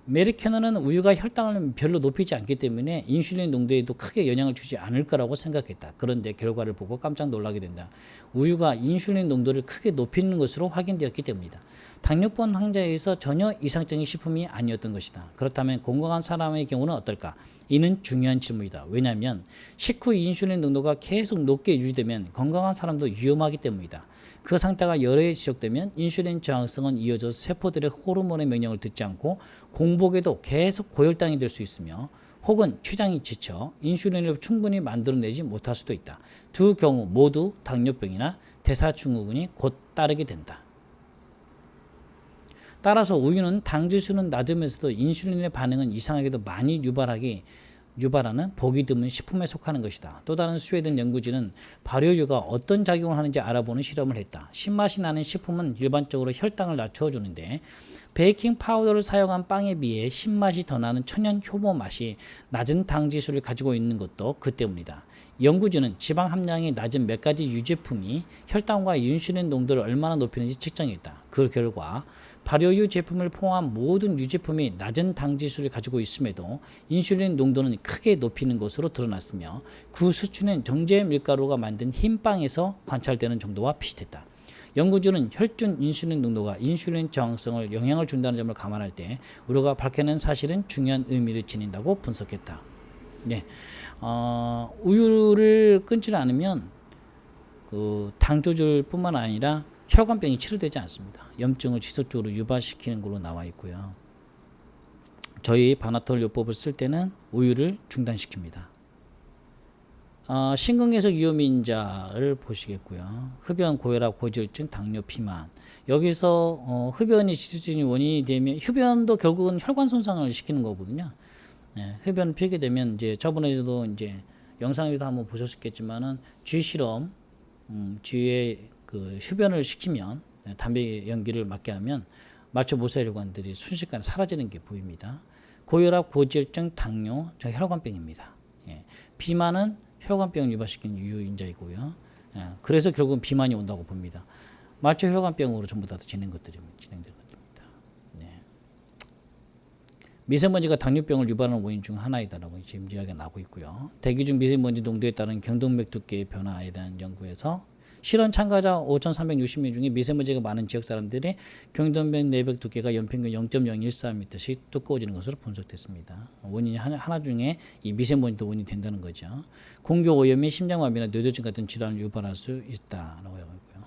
S1: 메리케너는 우유가 혈당을 별로 높이지 않기 때문에 인슐린 농도에도 크게 영향을 주지 않을 거라고 생각했다. 그런데 결과를 보고 깜짝 놀라게 된다. 우유가 인슐린 농도를 크게 높이는 것으로 확인되었기 때문이다. 당뇨병 환자에서 전혀 이상적인 식품이 아니었던 것이다. 그렇다면 건강한 사람의 경우는 어떨까? 이는 중요한 질문이다. 왜냐하면 식후 인슐린 농도가 계속 높게 유지되면 건강한 사람도 위험하기 때문이다. 그 상태가 여러 해 지속되면 인슐린 저항성은 이어져 세포들의 호르몬의 명령을 듣지 않고 공복에도 계속 고혈당이 될 수 있으며 혹은 췌장이 지쳐 인슐린을 충분히 만들어내지 못할 수도 있다. 두 경우 모두 당뇨병이나 대사증후군이 곧 따르게 된다. 따라서 우유는 당 지수는 낮으면서도 인슐린의 반응은 이상하게도 많이 유발하는 보기 드문 식품에 속하는 것이다. 또 다른 스웨덴 연구진은 발효유가 어떤 작용을 하는지 알아보는 실험을 했다. 신맛이 나는 식품은 일반적으로 혈당을 낮춰주는데 베이킹 파우더를 사용한 빵에 비해 신맛이 더 나는 천연 효모 맛이 낮은 당 지수를 가지고 있는 것도 그 때문이다. 연구진은 지방 함량이 낮은 몇 가지 유제품이 혈당과 인슐린 농도를 얼마나 높이는지 측정했다. 그 결과 발효유 제품을 포함한 모든 유제품이 낮은 당 지수를 가지고 있음에도 인슐린 농도는 크게 높이는 것으로 드러났으며 그 수치는 정제 밀가루가 만든 흰빵에서 관찰되는 정도와 비슷했다. 연구진은 혈중 인슐린 농도가 인슐린 저항성을 영향을 준다는 점을 감안할 때 우리가 밝혀낸 사실은 중요한 의미를 지닌다고 분석했다. 네, 우유를 끊지 않으면 그 당 조절뿐만 아니라 혈관병이 치료되지 않습니다. 염증을 지속적으로 유발시키는 걸로 나와 있고요. 저희 바나톨 요법을 쓸 때는 우유를 중단시킵니다. 심근경색 위험인자를 보시겠고요. 흡연, 고혈압, 고지혈증, 당뇨, 비만. 여기서 흡연이 지속적인 원인이 되면 흡연도 결국은 혈관 손상을 시키는 거거든요. 네, 흡연 피게 되면 이제 저번에도 이제 영상에도 한번 보셨겠지만은 쥐 실험, 쥐의 그 흡연을 시키면 담배 연기를 맡게 하면 말초 모세혈관들이 순식간에 사라지는 게 보입니다. 고혈압, 고지혈증, 당뇨, 혈관병입니다. 예. 비만은 혈관병을 유발시키는 유인자이고요. 예. 그래서 결국은 비만이 온다고 봅니다. 말초 혈관병으로 전부 다 진행될 것입니다. 네. 미세먼지가 당뇨병을 유발하는 원인 중 하나이다라고 지금 이야기가 나오고 있고요. 대기 중 미세먼지 농도에 따른 경동맥 두께의 변화에 대한 연구에서 실험 참가자 5,360명 중에 미세먼지가 많은 지역 사람들의 경동맥 내벽 두께가 연평균 0.014m씩 두꺼워지는 것으로 분석됐습니다. 원인이 하나 중에 이 미세먼지도 원인이 된다는 거죠. 공기 오염이 심장마비나 뇌졸중 같은 질환을 유발할 수 있다라고 하고 있고요.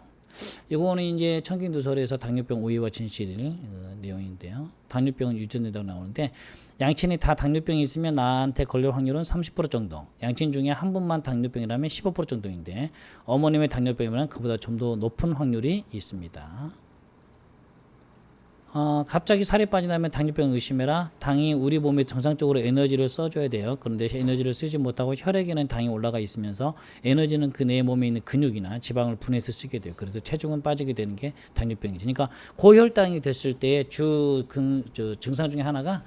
S1: 이거는 이제 청kin두설에서 당뇨병 오해와 진실 내용인데요. 당뇨병은 유전된다고 나오는데 양친이 다 당뇨병이 있으면 나한테 걸릴 확률은 30% 정도. 양친 중에 한 분만 당뇨병이라면 15% 정도인데 어머님의 당뇨병이면 그보다 좀 더 높은 확률이 있습니다. 갑자기 살이 빠진다면 당뇨병 의심해라. 당이 우리 몸에 정상적으로 에너지를 써줘야 돼요. 그런데 에너지를 쓰지 못하고 혈액에는 당이 올라가 있으면서 에너지는 그 내 몸에 있는 근육이나 지방을 분해해서 쓰게 돼요. 그래서 체중은 빠지게 되는 게 당뇨병이죠. 그러니까 고혈당이 됐을 때 증상 중에 하나가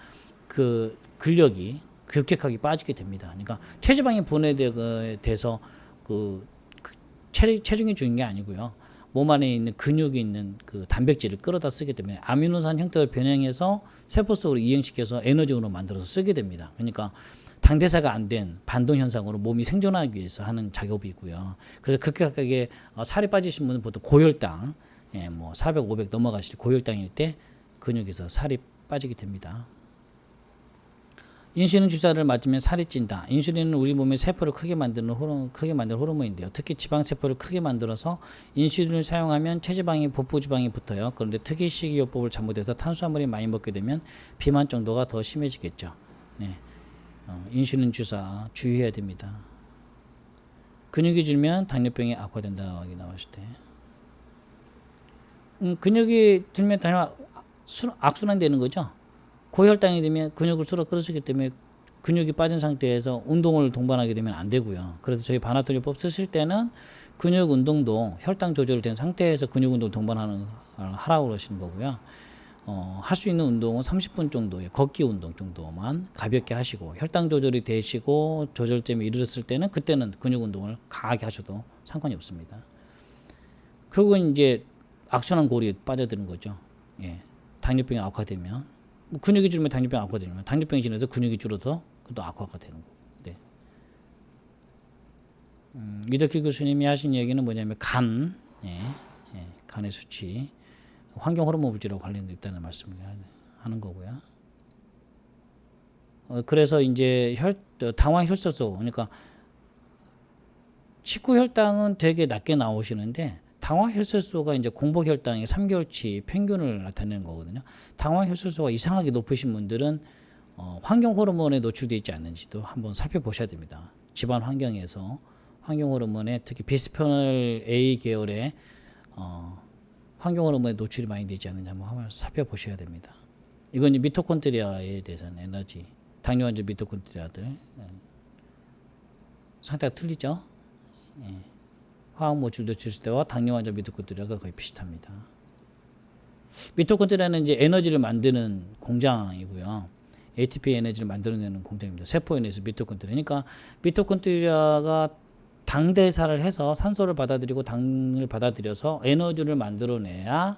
S1: 그 근력이 급격하게 빠지게 됩니다. 그러니까 체지방이 분해돼서 체중이 중요한 게 아니고요. 몸 안에 있는 근육이 있는 그 단백질을 끌어다 쓰게 되면 아미노산 형태를 변형해서 세포 속으로 이행시켜서 에너지로 만들어서 쓰게 됩니다. 그러니까 당대사가 안 된 반동 현상으로 몸이 생존하기 위해서 하는 작업이고요. 그래서 급격하게 살이 빠지신 분은 보통 고혈당, 400, 500 넘어가실 고혈당일 때 근육에서 살이 빠지게 됩니다. 인슐린 주사를 맞으면 살이 찐다. 인슐린은 우리 몸의 세포를 크게 만드는 호르몬인데요. 특히 지방 세포를 크게 만들어서 인슐린을 사용하면 체지방이 복부지방에 붙어요. 그런데 특이 식이요법을 잘못해서 탄수화물이 많이 먹게 되면 비만 정도가 더 심해지겠죠. 네. 인슐린 주사 주의해야 됩니다. 근육이 줄면 당뇨병이 악화된다고 나왔을 때. 근육이 들면 악순환 되는 거죠. 고혈당이 되면 근육을 술어 끌어주기 때문에 근육이 빠진 상태에서 운동을 동반하게 되면 안 되고요. 그래서 저희 반화통요법 쓰실 때는 근육 운동도 혈당 조절된 상태에서 근육 운동 하라고 그러시는 거고요. 할 수 있는 운동은 30분 정도의 걷기 운동 정도만 가볍게 하시고 혈당 조절이 되시고 조절점에 이르렀을 때는 그때는 근육 운동을 강하게 하셔도 상관이 없습니다. 그리고 이제 악순환 고리에 빠져드는 거죠. 예. 당뇨병이 악화되면 근육이 줄면 당뇨병이 악화되면 당뇨병이 지나서 근육이 줄어서 그것도 악화가 되는 거고. 네. 이덕기 교수님이 하신 얘기는 뭐냐면 간의 수치, 환경 호르몬 물질하고 관련돼 있다는 말씀을 하는 거고요. 그래서 이제 당화 혈소소, 그러니까 식후 혈당은 되게 낮게 나오시는데 당화 혈소소가 이제 공복 혈당의 3개월치 평균을 나타내는 거거든요. 당화 혈소소가 이상하게 높으신 분들은 환경 호르몬에 노출되어 있지 않는지도 한번 살펴보셔야 됩니다. 집안 환경에서 환경 호르몬에 특히 비스페놀 A 계열의 환경 호르몬에 노출이 많이 되지 않느냐 한번 살펴보셔야 됩니다. 이건 미토콘드리아에 대해서는 에너지, 당뇨 환자 미토콘드리아들 상태가 틀리죠. 예. 화학 물질 노출했을 때와 당뇨 환자 미토콘드리아가 거의 비슷합니다. 미토콘드리아는 이제 에너지를 만드는 공장이고요. ATP 에너지를 만들어내는 공장입니다. 세포에 내서 미토콘드리아. 그러니까 미토콘드리아가 당 대사를 해서 산소를 받아들이고 당을 받아들여서 에너지를 만들어내야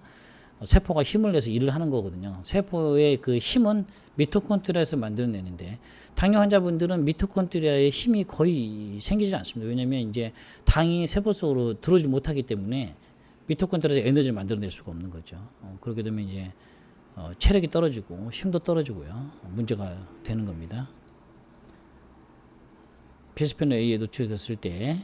S1: 세포가 힘을 내서 일을 하는 거거든요. 세포의 그 힘은 미토콘드리아에서 만들어내는데 당뇨 환자분들은 미토콘드리아의 힘이 거의 생기지 않습니다. 왜냐하면 이제 당이 세포 속으로 들어오지 못하기 때문에 미토콘드리아에서 에너지를 만들어낼 수가 없는 거죠. 그렇게 되면 이제 체력이 떨어지고 힘도 떨어지고요. 문제가 되는 겁니다. 비스페놀 A에 노출됐을 때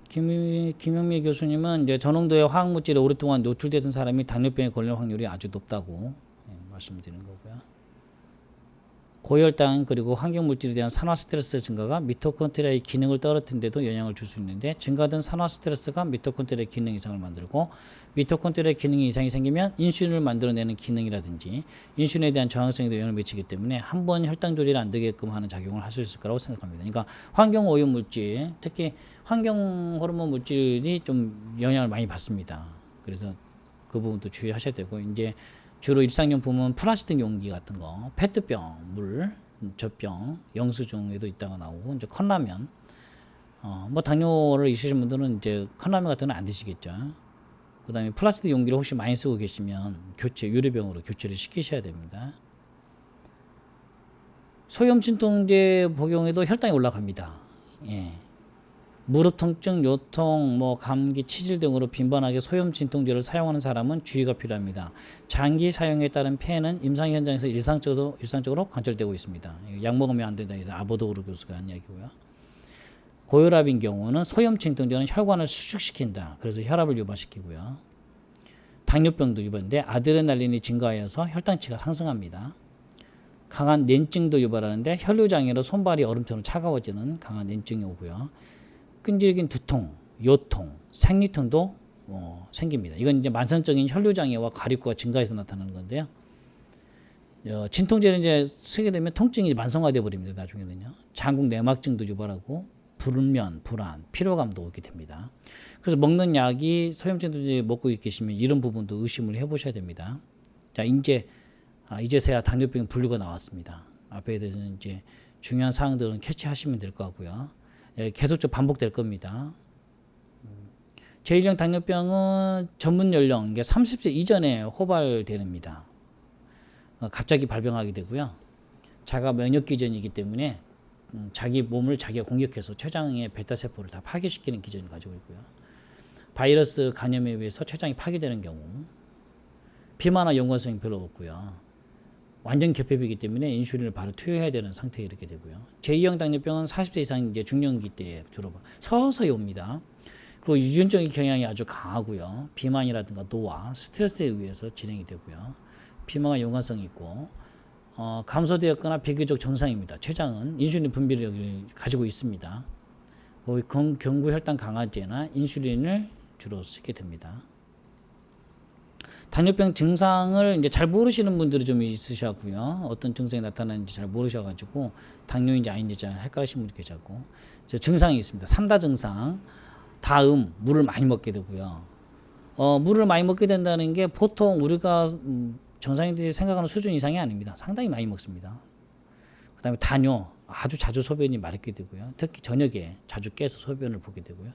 S1: 김영미 교수님은 이제 저농도의 화학물질에 오랫동안 노출되던 사람이 당뇨병에 걸릴 확률이 아주 높다고 말씀드리는 거고요. 고혈당 그리고 환경물질에 대한 산화 스트레스 증가가 미토콘드리아의 기능을 떨어뜨리는데도 영향을 줄 수 있는데 증가된 산화 스트레스가 미토콘드리아의 기능 이상을 만들고 미토콘드리아의 기능 이상이 생기면 인슐린을 만들어내는 기능이라든지 인슐린에 대한 저항성에도 영향을 미치기 때문에 한번 혈당 조절이 안 되게끔 하는 작용을 할 수 있을 거라고 생각합니다. 그러니까 환경 오염 물질, 특히 환경 호르몬 물질이 좀 영향을 많이 받습니다. 그래서 그 부분도 주의하셔야 되고 이제 주로 일상용품은 플라스틱 용기 같은 거, 페트병, 물, 젖병, 영수증에도 있다가 나오고 이제 컵라면, 뭐 당뇨를 있으신 분들은 이제 컵라면 같은 건 안 드시겠죠. 그다음에 플라스틱 용기를 혹시 많이 쓰고 계시면 유리병으로 교체를 시키셔야 됩니다. 소염 진통제 복용에도 혈당이 올라갑니다. 예. 무릎 통증, 요통, 감기, 치질 등으로 빈번하게 소염 진통제를 사용하는 사람은 주의가 필요합니다. 장기 사용에 따른 폐해는 임상 현장에서 일상적으로 관찰되고 있습니다. 약 먹으면 안 된다. 아보도그루 교수가 한 얘기고요. 고혈압인 경우는 소염 진통제는 혈관을 수축시킨다. 그래서 혈압을 유발시키고요. 당뇨병도 유발인데 아드레날린이 증가하여서 혈당치가 상승합니다. 강한 냉증도 유발하는데 혈류장애로 손발이 얼음처럼 차가워지는 강한 냉증이 오고요. 끈질긴 두통, 요통, 생리통도 생깁니다. 이건 이제 만성적인 혈류장애와 가립구가 증가해서 나타나는 건데요. 진통제를 이제 쓰게 되면 통증이 만성화되어 버립니다. 나중에는요. 장국 내막증도 유발하고 불면, 불안, 피로감도 오게 됩니다. 그래서 먹는 약이 소염 진통제 먹고 계시면 이런 부분도 의심을 해보셔야 됩니다. 자, 이제서야 당뇨병 분류가 나왔습니다. 앞에 대해서는 이제 중요한 사항들은 캐치하시면 될 것 같고요. 계속적으로 반복될 겁니다. 제1형 당뇨병은 전문 연령, 30세 이전에 호발됩니다. 갑자기 발병하게 되고요. 자가 면역 기전이기 때문에 자기 몸을 자기가 공격해서 췌장의 베타세포를 다 파괴시키는 기전을 가지고 있고요. 바이러스 감염에 의해서 췌장이 파괴되는 경우 비만화 연관성이 별로 없고요. 완전 결핍이기 때문에 인슐린을 바로 투여해야 되는 상태에 이르게 되고요. 제2형 당뇨병은 40세 이상 이제 중년기 때 주로 서서히 옵니다. 그리고 유전적인 경향이 아주 강하고요. 비만이라든가 노화, 스트레스에 의해서 진행이 되고요. 비만과 연관성이 있고 감소되었거나 비교적 정상입니다. 췌장은 인슐린 분비를 가지고 있습니다. 경구 혈당 강화제나 인슐린을 주로 쓰게 됩니다. 당뇨병 증상을 이제 잘 모르시는 분들이 좀 있으셔고요. 어떤 증상이 나타나는지 잘 모르셔가지고 당뇨인지 아닌지 잘 헷갈리시는 분들이 계시고, 증상이 있습니다. 3다 증상. 다음 물을 많이 먹게 되고요. 물을 많이 먹게 된다는 게 보통 우리가 정상인들이 생각하는 수준 이상이 아닙니다. 상당히 많이 먹습니다. 그 다음에 다뇨, 아주 자주 소변이 마렵게 되고요. 특히 저녁에 자주 깨서 소변을 보게 되고요.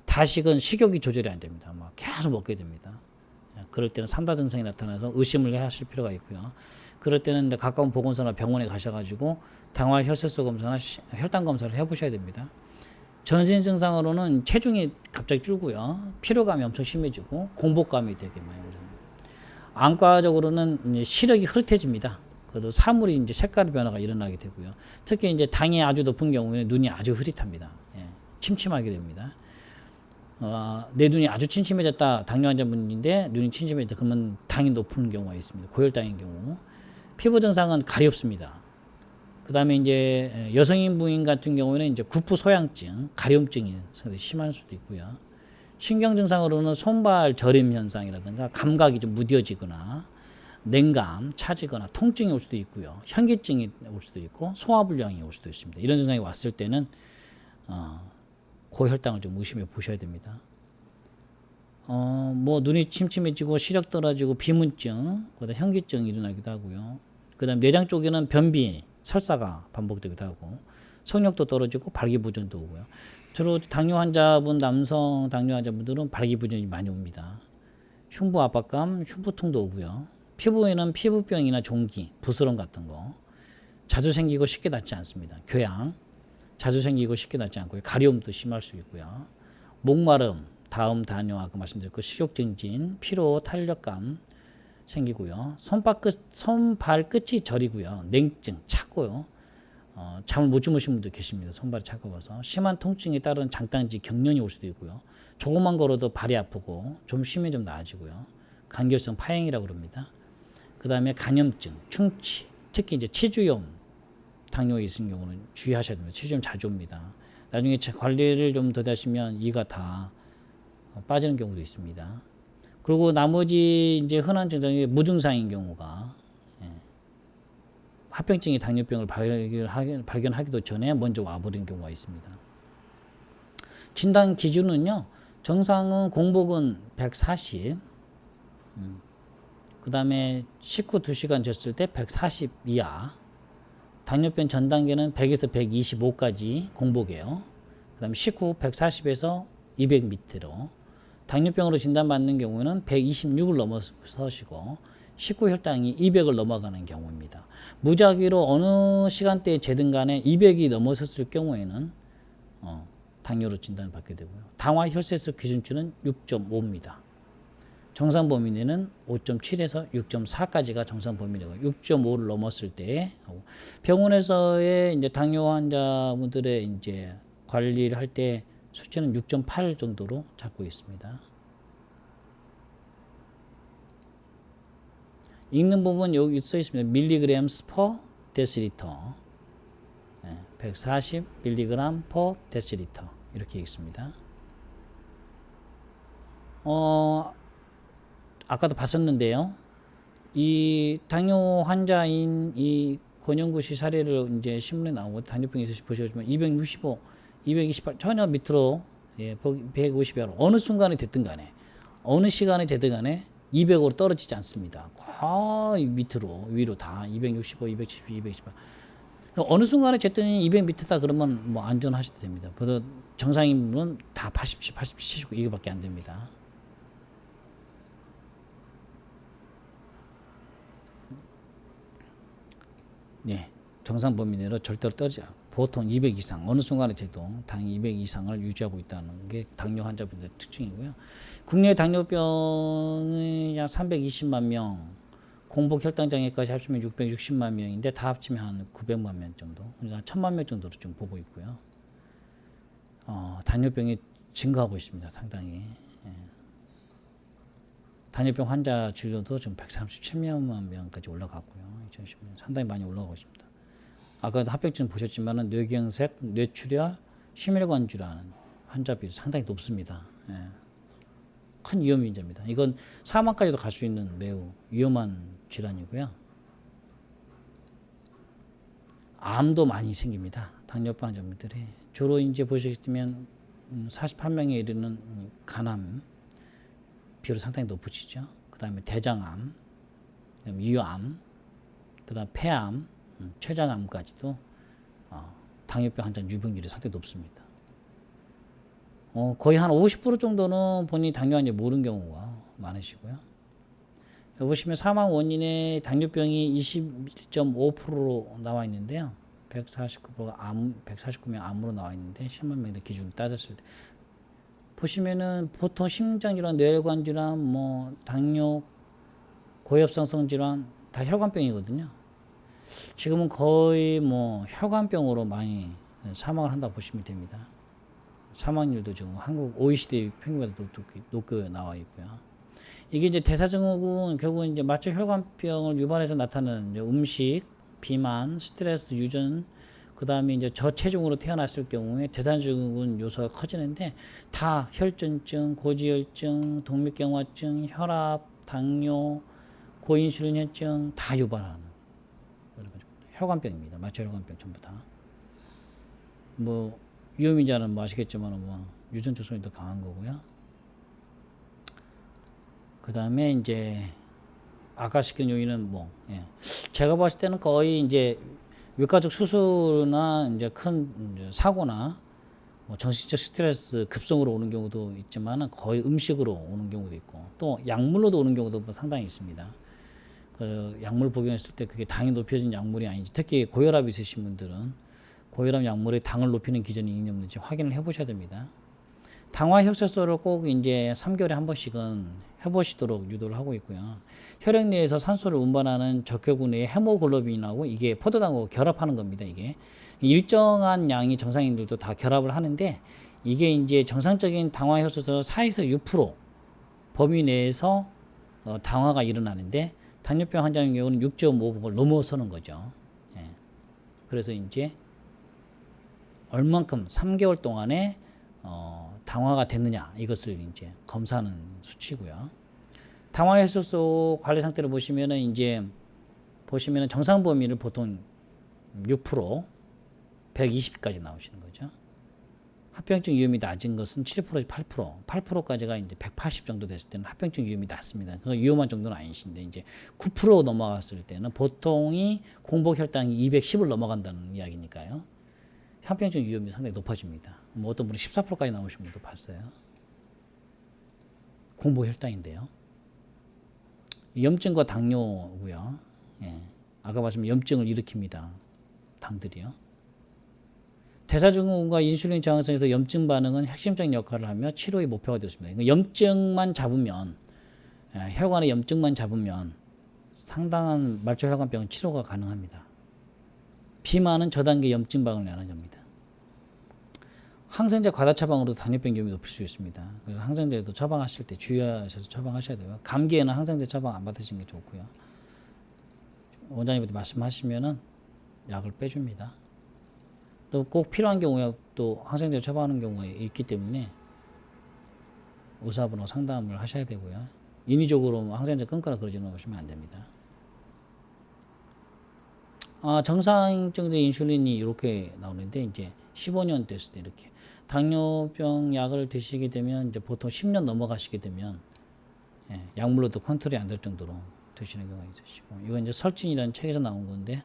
S1: 다식은 식욕이 조절이 안 됩니다. 막 계속 먹게 됩니다. 그럴 때는 3다 증상이 나타나서 의심을 하실 필요가 있고요. 그럴 때는 가까운 보건소나 병원에 가셔가지고 당화 혈색소 검사나 혈당 검사를 해보셔야 됩니다. 전신 증상으로는 체중이 갑자기 줄고요. 피로감이 엄청 심해지고 공복감이 되게 많이 오르죠. 안과적으로는 시력이 흐릿해집니다. 그래도 사물이 이제 색깔의 변화가 일어나게 되고요. 특히 이제 당이 아주 높은 경우에는 눈이 아주 흐릿합니다. 침침하게 됩니다. 내 눈이 아주 침침해졌다. 당뇨 환자분인데 눈이 침침해졌다. 그러면 당이 높은 경우가 있습니다. 고혈당인 경우. 피부 증상은 가렵습니다. 그 다음에 이제 여성인 부인 같은 경우에는 이제 구푸 소양증, 가려움증이 심할 수도 있고요. 신경 증상으로는 손발 저림 현상이라든가 감각이 좀 무뎌지거나 냉감, 차지거나 통증이 올 수도 있고요. 현기증이 올 수도 있고 소화불량이 올 수도 있습니다. 이런 증상이 왔을 때는 고혈당을 좀 의심해 보셔야 됩니다. 뭐 눈이 침침해지고 시력 떨어지고 비문증, 그다음 현기증이 일어나기도 하고요. 그다음 내장 쪽에는 변비, 설사가 반복되기도 하고 성욕도 떨어지고 발기부전도 오고요. 주로 당뇨 환자분, 남성 당뇨 환자분들은 발기부전이 많이 옵니다. 흉부 압박감, 흉부통도 오고요. 피부에는 피부병이나 종기, 부스럼 같은 거 자주 생기고 쉽게 낫지 않습니다. 궤양 자주 생기고 쉽게 낫지 않고요. 가려움도 심할 수 있고요. 목마름, 다음 단뇨 아까 말씀드렸고 식욕 증진, 피로, 탄력감 생기고요. 손발 끝이 저리고요. 냉증, 차고요. 잠을 못 주무신 분도 계십니다. 손발이 차가워서. 심한 통증에 따른 장단지, 경련이 올 수도 있고요. 조금만 걸어도 발이 아프고 좀 쉬면 좀 나아지고요. 간결성 파행이라고 그럽니다. 그 다음에 간염증, 충치, 특히 이제 치주염, 당뇨에 있는 경우는 주의하셔야 됩니다. 치주염 자주 옵니다. 나중에 관리를 좀 더 하시면 이가 다 빠지는 경우도 있습니다. 그리고 나머지 이제 흔한 증상이 무증상인 경우가 합병증이 당뇨병을 발견하기도 전에 먼저 와버린 경우가 있습니다. 진단 기준은요. 정상은 공복은 140, 그 다음에 식후 2시간 졌을 때 140 이하, 당뇨병 전 단계는 100에서 125까지 공복이에요. 그 다음에 식후 140에서 200 밑으로, 당뇨병으로 진단받는 경우는 126을 넘어서시고 식후 혈당이 200을 넘어가는 경우입니다. 무작위로 어느 시간대에 재든 간에 200이 넘어섰을 경우에는 당뇨로 진단을 받게 되고요. 당화 혈색소 기준치는 6.5입니다. 정상 범위 내는 5.7에서 6.4까지가 정상 범위라고 6.5를 넘었을 때 병원에서의 이제 당뇨 환자분들의 이제 관리를 할 때 수치는 6.8 정도로 잡고 있습니다. 읽는 부분 여기 써 있습니다. 밀리그램스 퍼 데시리터. 140 밀리그램 퍼 데시리터. 이렇게 읽습니다. 아까도 봤었는데요. 이 당뇨 환자인 이 권영구 씨 사례를 이제 신문에 나오고 당뇨병이 있으시 보시지만 265, 228 전혀 밑으로 150이 어느 순간에 됐든 간에 어느 시간에 됐든 간에 200으로 떨어지지 않습니다. 거의 밑으로 위로 다 265, 270, 228. 어느 순간에 됐더니 200 밑이다 그러면 뭐 안전하셔도 됩니다. 그래도 정상인분은 다 80, 80, 79 이거밖에 안 됩니다. 네, 정상 범위 내로 절대로 떨어지지 않고 보통 200 이상 어느 순간에 돼도 당이 200 이상을 유지하고 있다는 게 당뇨 환자분들의 특징이고요. 국내 당뇨병이 약 320만 명, 공복 혈당 장애까지 합치면 660만 명인데 다 합치면 한 900만 명 정도, 그러니까 1000만 명 정도로 좀 보고 있고요. 당뇨병이 증가하고 있습니다. 상당히. 당뇨병 환자 진료도 좀 137만 명까지 올라갔고요. 2010년 상당히 많이 올라가고 있습니다. 아까 합병증 보셨지만은 뇌경색, 뇌출혈, 심혈관 질환, 환자 비율이 상당히 높습니다. 예. 큰 위험 인자입니다. 이건 사망까지도 갈 수 있는 매우 위험한 질환이고요. 암도 많이 생깁니다. 당뇨병 환자분들이 주로 이제 보시겠지만 48명에 이르는 간암 비율이 상당히 높으시죠. 그 다음에 대장암, 그다음에 유암, 그 다음 폐암, 췌장암까지도 당뇨병 환자 유병률이 상당히 높습니다. 거의 한 50% 정도는 본인이 당뇨인지 모르는 경우가 많으시고요. 여기 보시면 사망 원인의 당뇨병이 21.5%로 나와 있는데요. 149명 암으로 나와 있는데 10만 명의 기준으로 따졌을 때 보시면은 보통 심장질환, 뇌혈관 질환, 뭐 당뇨, 고혈압성 질환 다 혈관병이거든요. 지금은 거의 뭐 혈관병으로 많이 사망을 한다 보시면 됩니다. 사망률도 지금 한국 OECD 평균보다 높게 나와 있고요. 이게 이제 대사증후군 결국 이제 마초 혈관병을 유발해서 나타나는 이제 음식, 비만, 스트레스 유전, 그 다음에 이제 저체중으로 태어났을 경우에 대사증후군 요소가 커지는데 다 혈전증, 고지혈증, 동맥경화증, 혈압, 당뇨, 고인슐린혈증 다 유발하는 혈관병입니다. 마초 혈관병 전부 다. 뭐 위험인자는 뭐 아시겠지만 뭐 유전 조성이 더 강한 거고요. 그 다음에 이제 악화시키는 요인은 뭐 제가 봤을 때는 거의 이제 외과적 수술이나 이제 큰 이제 사고나 뭐 정신적 스트레스 급성으로 오는 경우도 있지만은 거의 음식으로 오는 경우도 있고 또 약물로도 오는 경우도 상당히 있습니다. 그 약물 복용했을 때 그게 당이 높여진 약물이 아닌지 특히 고혈압 있으신 분들은 고혈압 약물의 당을 높이는 기전이 있는지 없는지 확인을 해보셔야 됩니다. 당화 혈색소를 꼭 이제 3개월에 한 번씩은 해보시도록 유도를 하고 있고요. 혈액 내에서 산소를 운반하는 적혈구내의 헤모글로빈하고 이게 포도당하고 결합하는 겁니다. 이게 일정한 양이 정상인들도 다 결합을 하는데 이게 이제 정상적인 당화 혈색소 4에서 6% 범위 내에서 당화가 일어나는데 당뇨병 환자의 경우는 6.5를 넘어서는 거죠. 예. 그래서 이제 얼만큼 3개월 동안에 당화가 됐느냐 이것을 이제 검사하는 수치고요. 당화 혈색소 관리 상태를 보시면은 이제 보시면은 정상 범위를 보통 6% 120까지 나오시는 거죠. 합병증 위험이 낮은 것은 7%, 8%까지가 이제 180 정도 됐을 때는 합병증 위험이 낮습니다. 그 위험한 정도는 아니신데 이제 9% 넘어갔을 때는 보통이 공복 혈당이 210을 넘어간다는 이야기니까요. 합병증 위험이 상당히 높아집니다. 뭐 어떤 분이 14%까지 나오신 분도 봤어요. 공복 혈당인데요. 염증과 당뇨고요. 예. 아까 말씀 염증을 일으킵니다. 당들이요. 대사증후군과 인슐린 저항성에서 염증 반응은 핵심적인 역할을 하며 치료의 목표가 되었습니다. 그러니까 염증만 잡으면 혈관의 염증만 잡으면 상당한 말초 혈관병은 치료가 가능합니다. 비만은 저단계 염증 반응을 내는 겁니다. 항생제 과다 처방으로도 당뇨병 위험이 높일 수 있습니다. 그래서 항생제도 처방하실 때 주의하셔서 처방하셔야 돼요. 감기에는 항생제 처방 안 받으시는 게 좋고요. 원장님한테 말씀하시면은 약을 빼줍니다. 또 꼭 필요한 경우에 또 항생제 처방하는 경우가 있기 때문에 의사분하고 상담을 하셔야 되고요. 인위적으로 항생제 끊거나 그러지는 보시면 안 됩니다. 정상적인 인슐린이 이렇게 나오는데 이제 15년 됐을 때 이렇게 당뇨병 약을 드시게 되면 이제 보통 10년 넘어가시게 되면 약물로도 컨트롤이 안 될 정도로 드시는 경우가 있으시고 이건 이제 설진이라는 책에서 나온 건데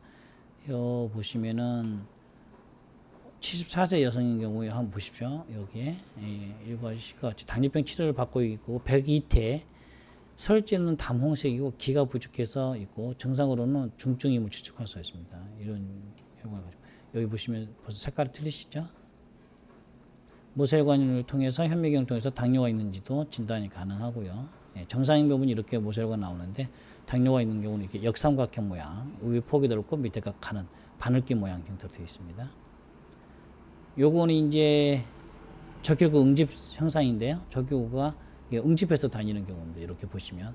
S1: 요 보시면은 74세 여성인 경우에 한번 보십시오. 여기에 일과시가 당뇨병 치료를 받고 있고 102태 설진은 담홍색이고 기가 부족해서 있고 증상으로는 중증임을 추측할 수 있습니다. 이런 결과가 여기 보시면 벌써 색깔이 틀리시죠? 모세혈관을 통해서 현미경을 통해서 당뇨가 있는지도 진단이 가능하고요. 정상인 부분이 이렇게 모세혈관 나오는데 당뇨가 있는 경우는 이렇게 역삼각형 모양, 위에 폭이 넓고 밑에가 가는 바늘기 모양 형태로 되어 있습니다. 요거는 이제 적혈구 응집 현상인데요. 적혈구가 응집해서 다니는 경우입니다. 이렇게 보시면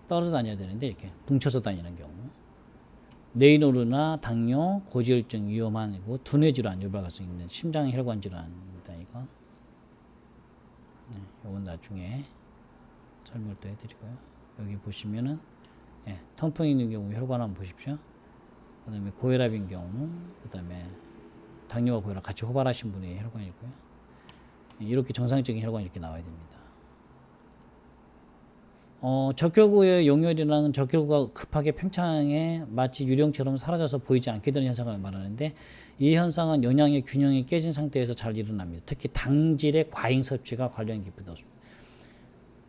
S1: 떨어져 다녀야 되는데 이렇게 뭉쳐서 다니는 경우. 뇌인오르나 당뇨, 고지혈증 위험한이고 두뇌 질환 유발 가능성 있는 심장 혈관 질환입니다. 이거 이건 나중에 설명을 또 해드리고요. 여기 보시면은 통풍이 있는 경우 혈관 한번 보십시오. 그 다음에 고혈압인 경우, 그 다음에 당뇨와 고혈압 같이 호발하신 분의 혈관이고요. 이렇게 정상적인 혈관이 이렇게 나와야 됩니다. 적혈구의 용혈이라는 적혈구가 급하게 팽창해 마치 유령처럼 사라져서 보이지 않게 되는 현상을 말하는데, 이 현상은 영양의 균형이 깨진 상태에서 잘 일어납니다. 특히 당질의 과잉 섭취가 관련 깊이도 없습니다.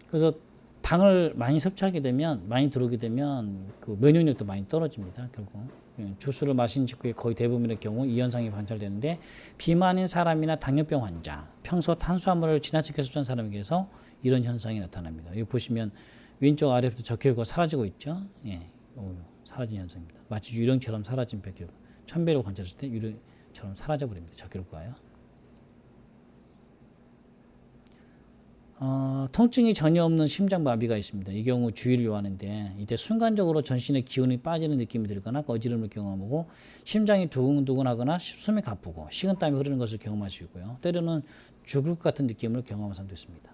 S1: 그래서 당을 많이 섭취하게 되면, 많이 들어오게 되면 그 면역력도 많이 떨어집니다. 결국 주스를 마신 직후에 거의 대부분의 경우 이 현상이 관찰되는데, 비만인 사람이나 당뇨병 환자, 평소 탄수화물을 지나치게 섭취한 사람에게서 이런 현상이 나타납니다. 여기 보시면 왼쪽 아래부터 적혈구가 사라지고 있죠. 사라진 현상입니다. 마치 유령처럼 사라진 적혈구. 1000배로 관찰했을 때 유령처럼 사라져 버립니다. 적혈구가요. 통증이 전혀 없는 심장마비가 있습니다. 이 경우 주의를 요하는데, 이때 순간적으로 전신의 기운이 빠지는 느낌이 들거나 어지럼을 경험하고, 심장이 두근두근하거나 숨이 가쁘고 식은땀이 흐르는 것을 경험할 수 있고요. 때로는 죽을 것 같은 느낌을 경험하는 사람도 있습니다.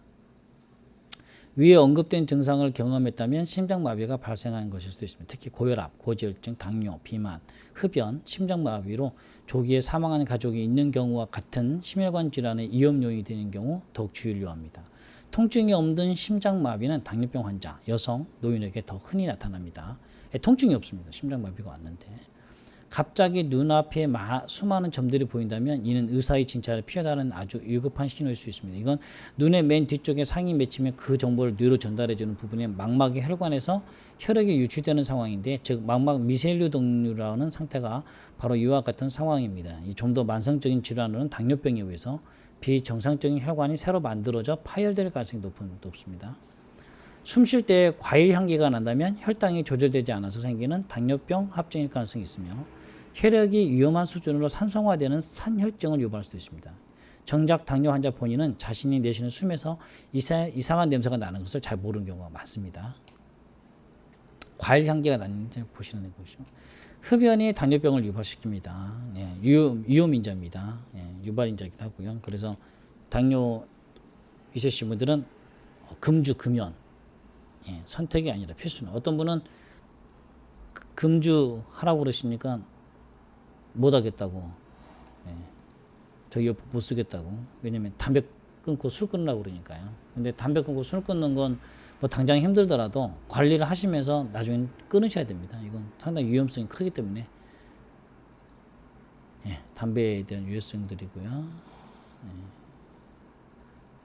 S1: 위에 언급된 증상을 경험했다면 심장마비가 발생한 것일 수도 있습니다. 특히 고혈압, 고지혈증, 당뇨, 비만, 흡연, 심장마비로 조기에 사망하는 가족이 있는 경우와 같은 심혈관 질환의 위험 요인이 되는 경우 더욱 주의를 요합니다. 통증이 없는 심장마비는 당뇨병 환자, 여성, 노인에게 더 흔히 나타납니다. 통증이 없습니다. 심장마비가 왔는데. 갑자기 눈앞에 수많은 점들이 보인다면 이는 의사의 진찰을 피하다는 아주 위급한 신호일 수 있습니다. 이건 눈의 맨 뒤쪽에 상이 맺히면 그 정보를 뇌로 전달해주는 부분에 망막의 혈관에서 혈액이 유출되는 상황인데, 즉 망막 미세류 동류라는 상태가 바로 이와 같은 상황입니다. 좀 더 만성적인 질환으로는 당뇨병에 의해서 비정상적인 혈관이 새로 만들어져 파열될 가능성이 높습니다. 숨 쉴 때 과일 향기가 난다면 혈당이 조절되지 않아서 생기는 당뇨병 합병일 가능성이 있으며, 혈액이 위험한 수준으로 산성화되는 산혈증을 유발할 수도 있습니다. 정작 당뇨 환자 본인은 자신이 내쉬는 숨에서 이상한 냄새가 나는 것을 잘 모르는 경우가 많습니다. 과일 향기가 나는지 보시는 것이죠. 흡연이 당뇨병을 유발시킵니다. 위험인자입니다. 유발인자이기도 하고요. 그래서 당뇨 있으신 분들은 금주, 금연 선택이 아니라 필수는. 어떤 분은 금주 하라고 그러시니까 못 하겠다고, 저기 못 쓰겠다고. 왜냐면 담배 끊고 술 끊으라고 그러니까요. 근데 담배 끊고 술 끊는 건 뭐 당장 힘들더라도 관리를 하시면서 나중에 끊으셔야 됩니다. 이건 상당히 위험성이 크기 때문에 담배에 대한 유해성들이고요.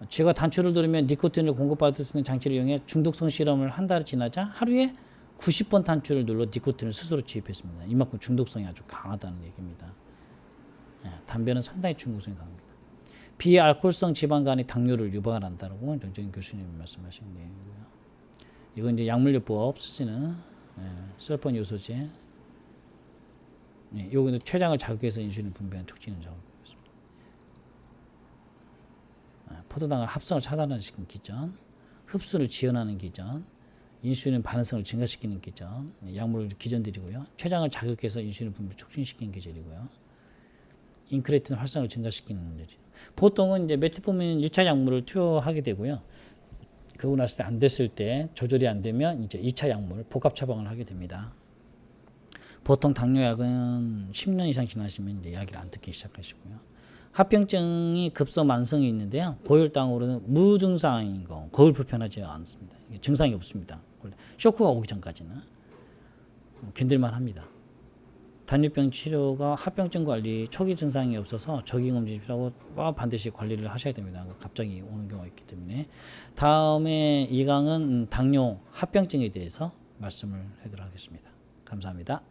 S1: 쥐가 단추를 들으면 니코틴을 공급받을 수 있는 장치를 이용해 중독성 실험을 한 달이 지나자 하루에 90번 단추를 눌러 니코틴을 스스로 주입했습니다. 이만큼 중독성이 아주 강하다는 얘기입니다. 담배는 상당히 중독성이 강합니다. 비알코올성 지방간이 당뇨를 유발한다고 정정인 교수님이 말씀하신 내용이고요. 이건 이제 약물요법 쓰시는 설폰 요소제. 요거는 췌장을 자극해서 인슐린 분비하는 촉진을 작업했습니다. 포도당을 합성을 차단하는 기전, 흡수를 지연하는 기전, 인슐린 반응성을 증가시키는 기전, 약물 기전들이고요. 췌장을 자극해서 인슐린 분비 촉진시키는 기전이고요. 인크레틴 활성을 증가시키는 거죠. 보통은 이제 메트포민 1차 약물을 투여하게 되고요. 그러고 났을 때 안 됐을 때, 조절이 안 되면 이제 2차 약물 복합 처방을 하게 됩니다. 보통 당뇨약은 10년 이상 지나시면 이제 약을 안 듣기 시작하시고요. 합병증이 급성 만성이 있는데요. 고혈당으로는 무증상인 거, 거울 불편하지 않습니다. 증상이 없습니다. 쇼크가 오기 전까지는 견딜만 합니다. 당뇨병 치료가 합병증 관리 초기 증상이 없어서 적응검진 필요하고 반드시 관리를 하셔야 됩니다. 갑자기 오는 경우가 있기 때문에. 다음에 이 강은 당뇨 합병증에 대해서 말씀을 해드리도록 하겠습니다. 감사합니다.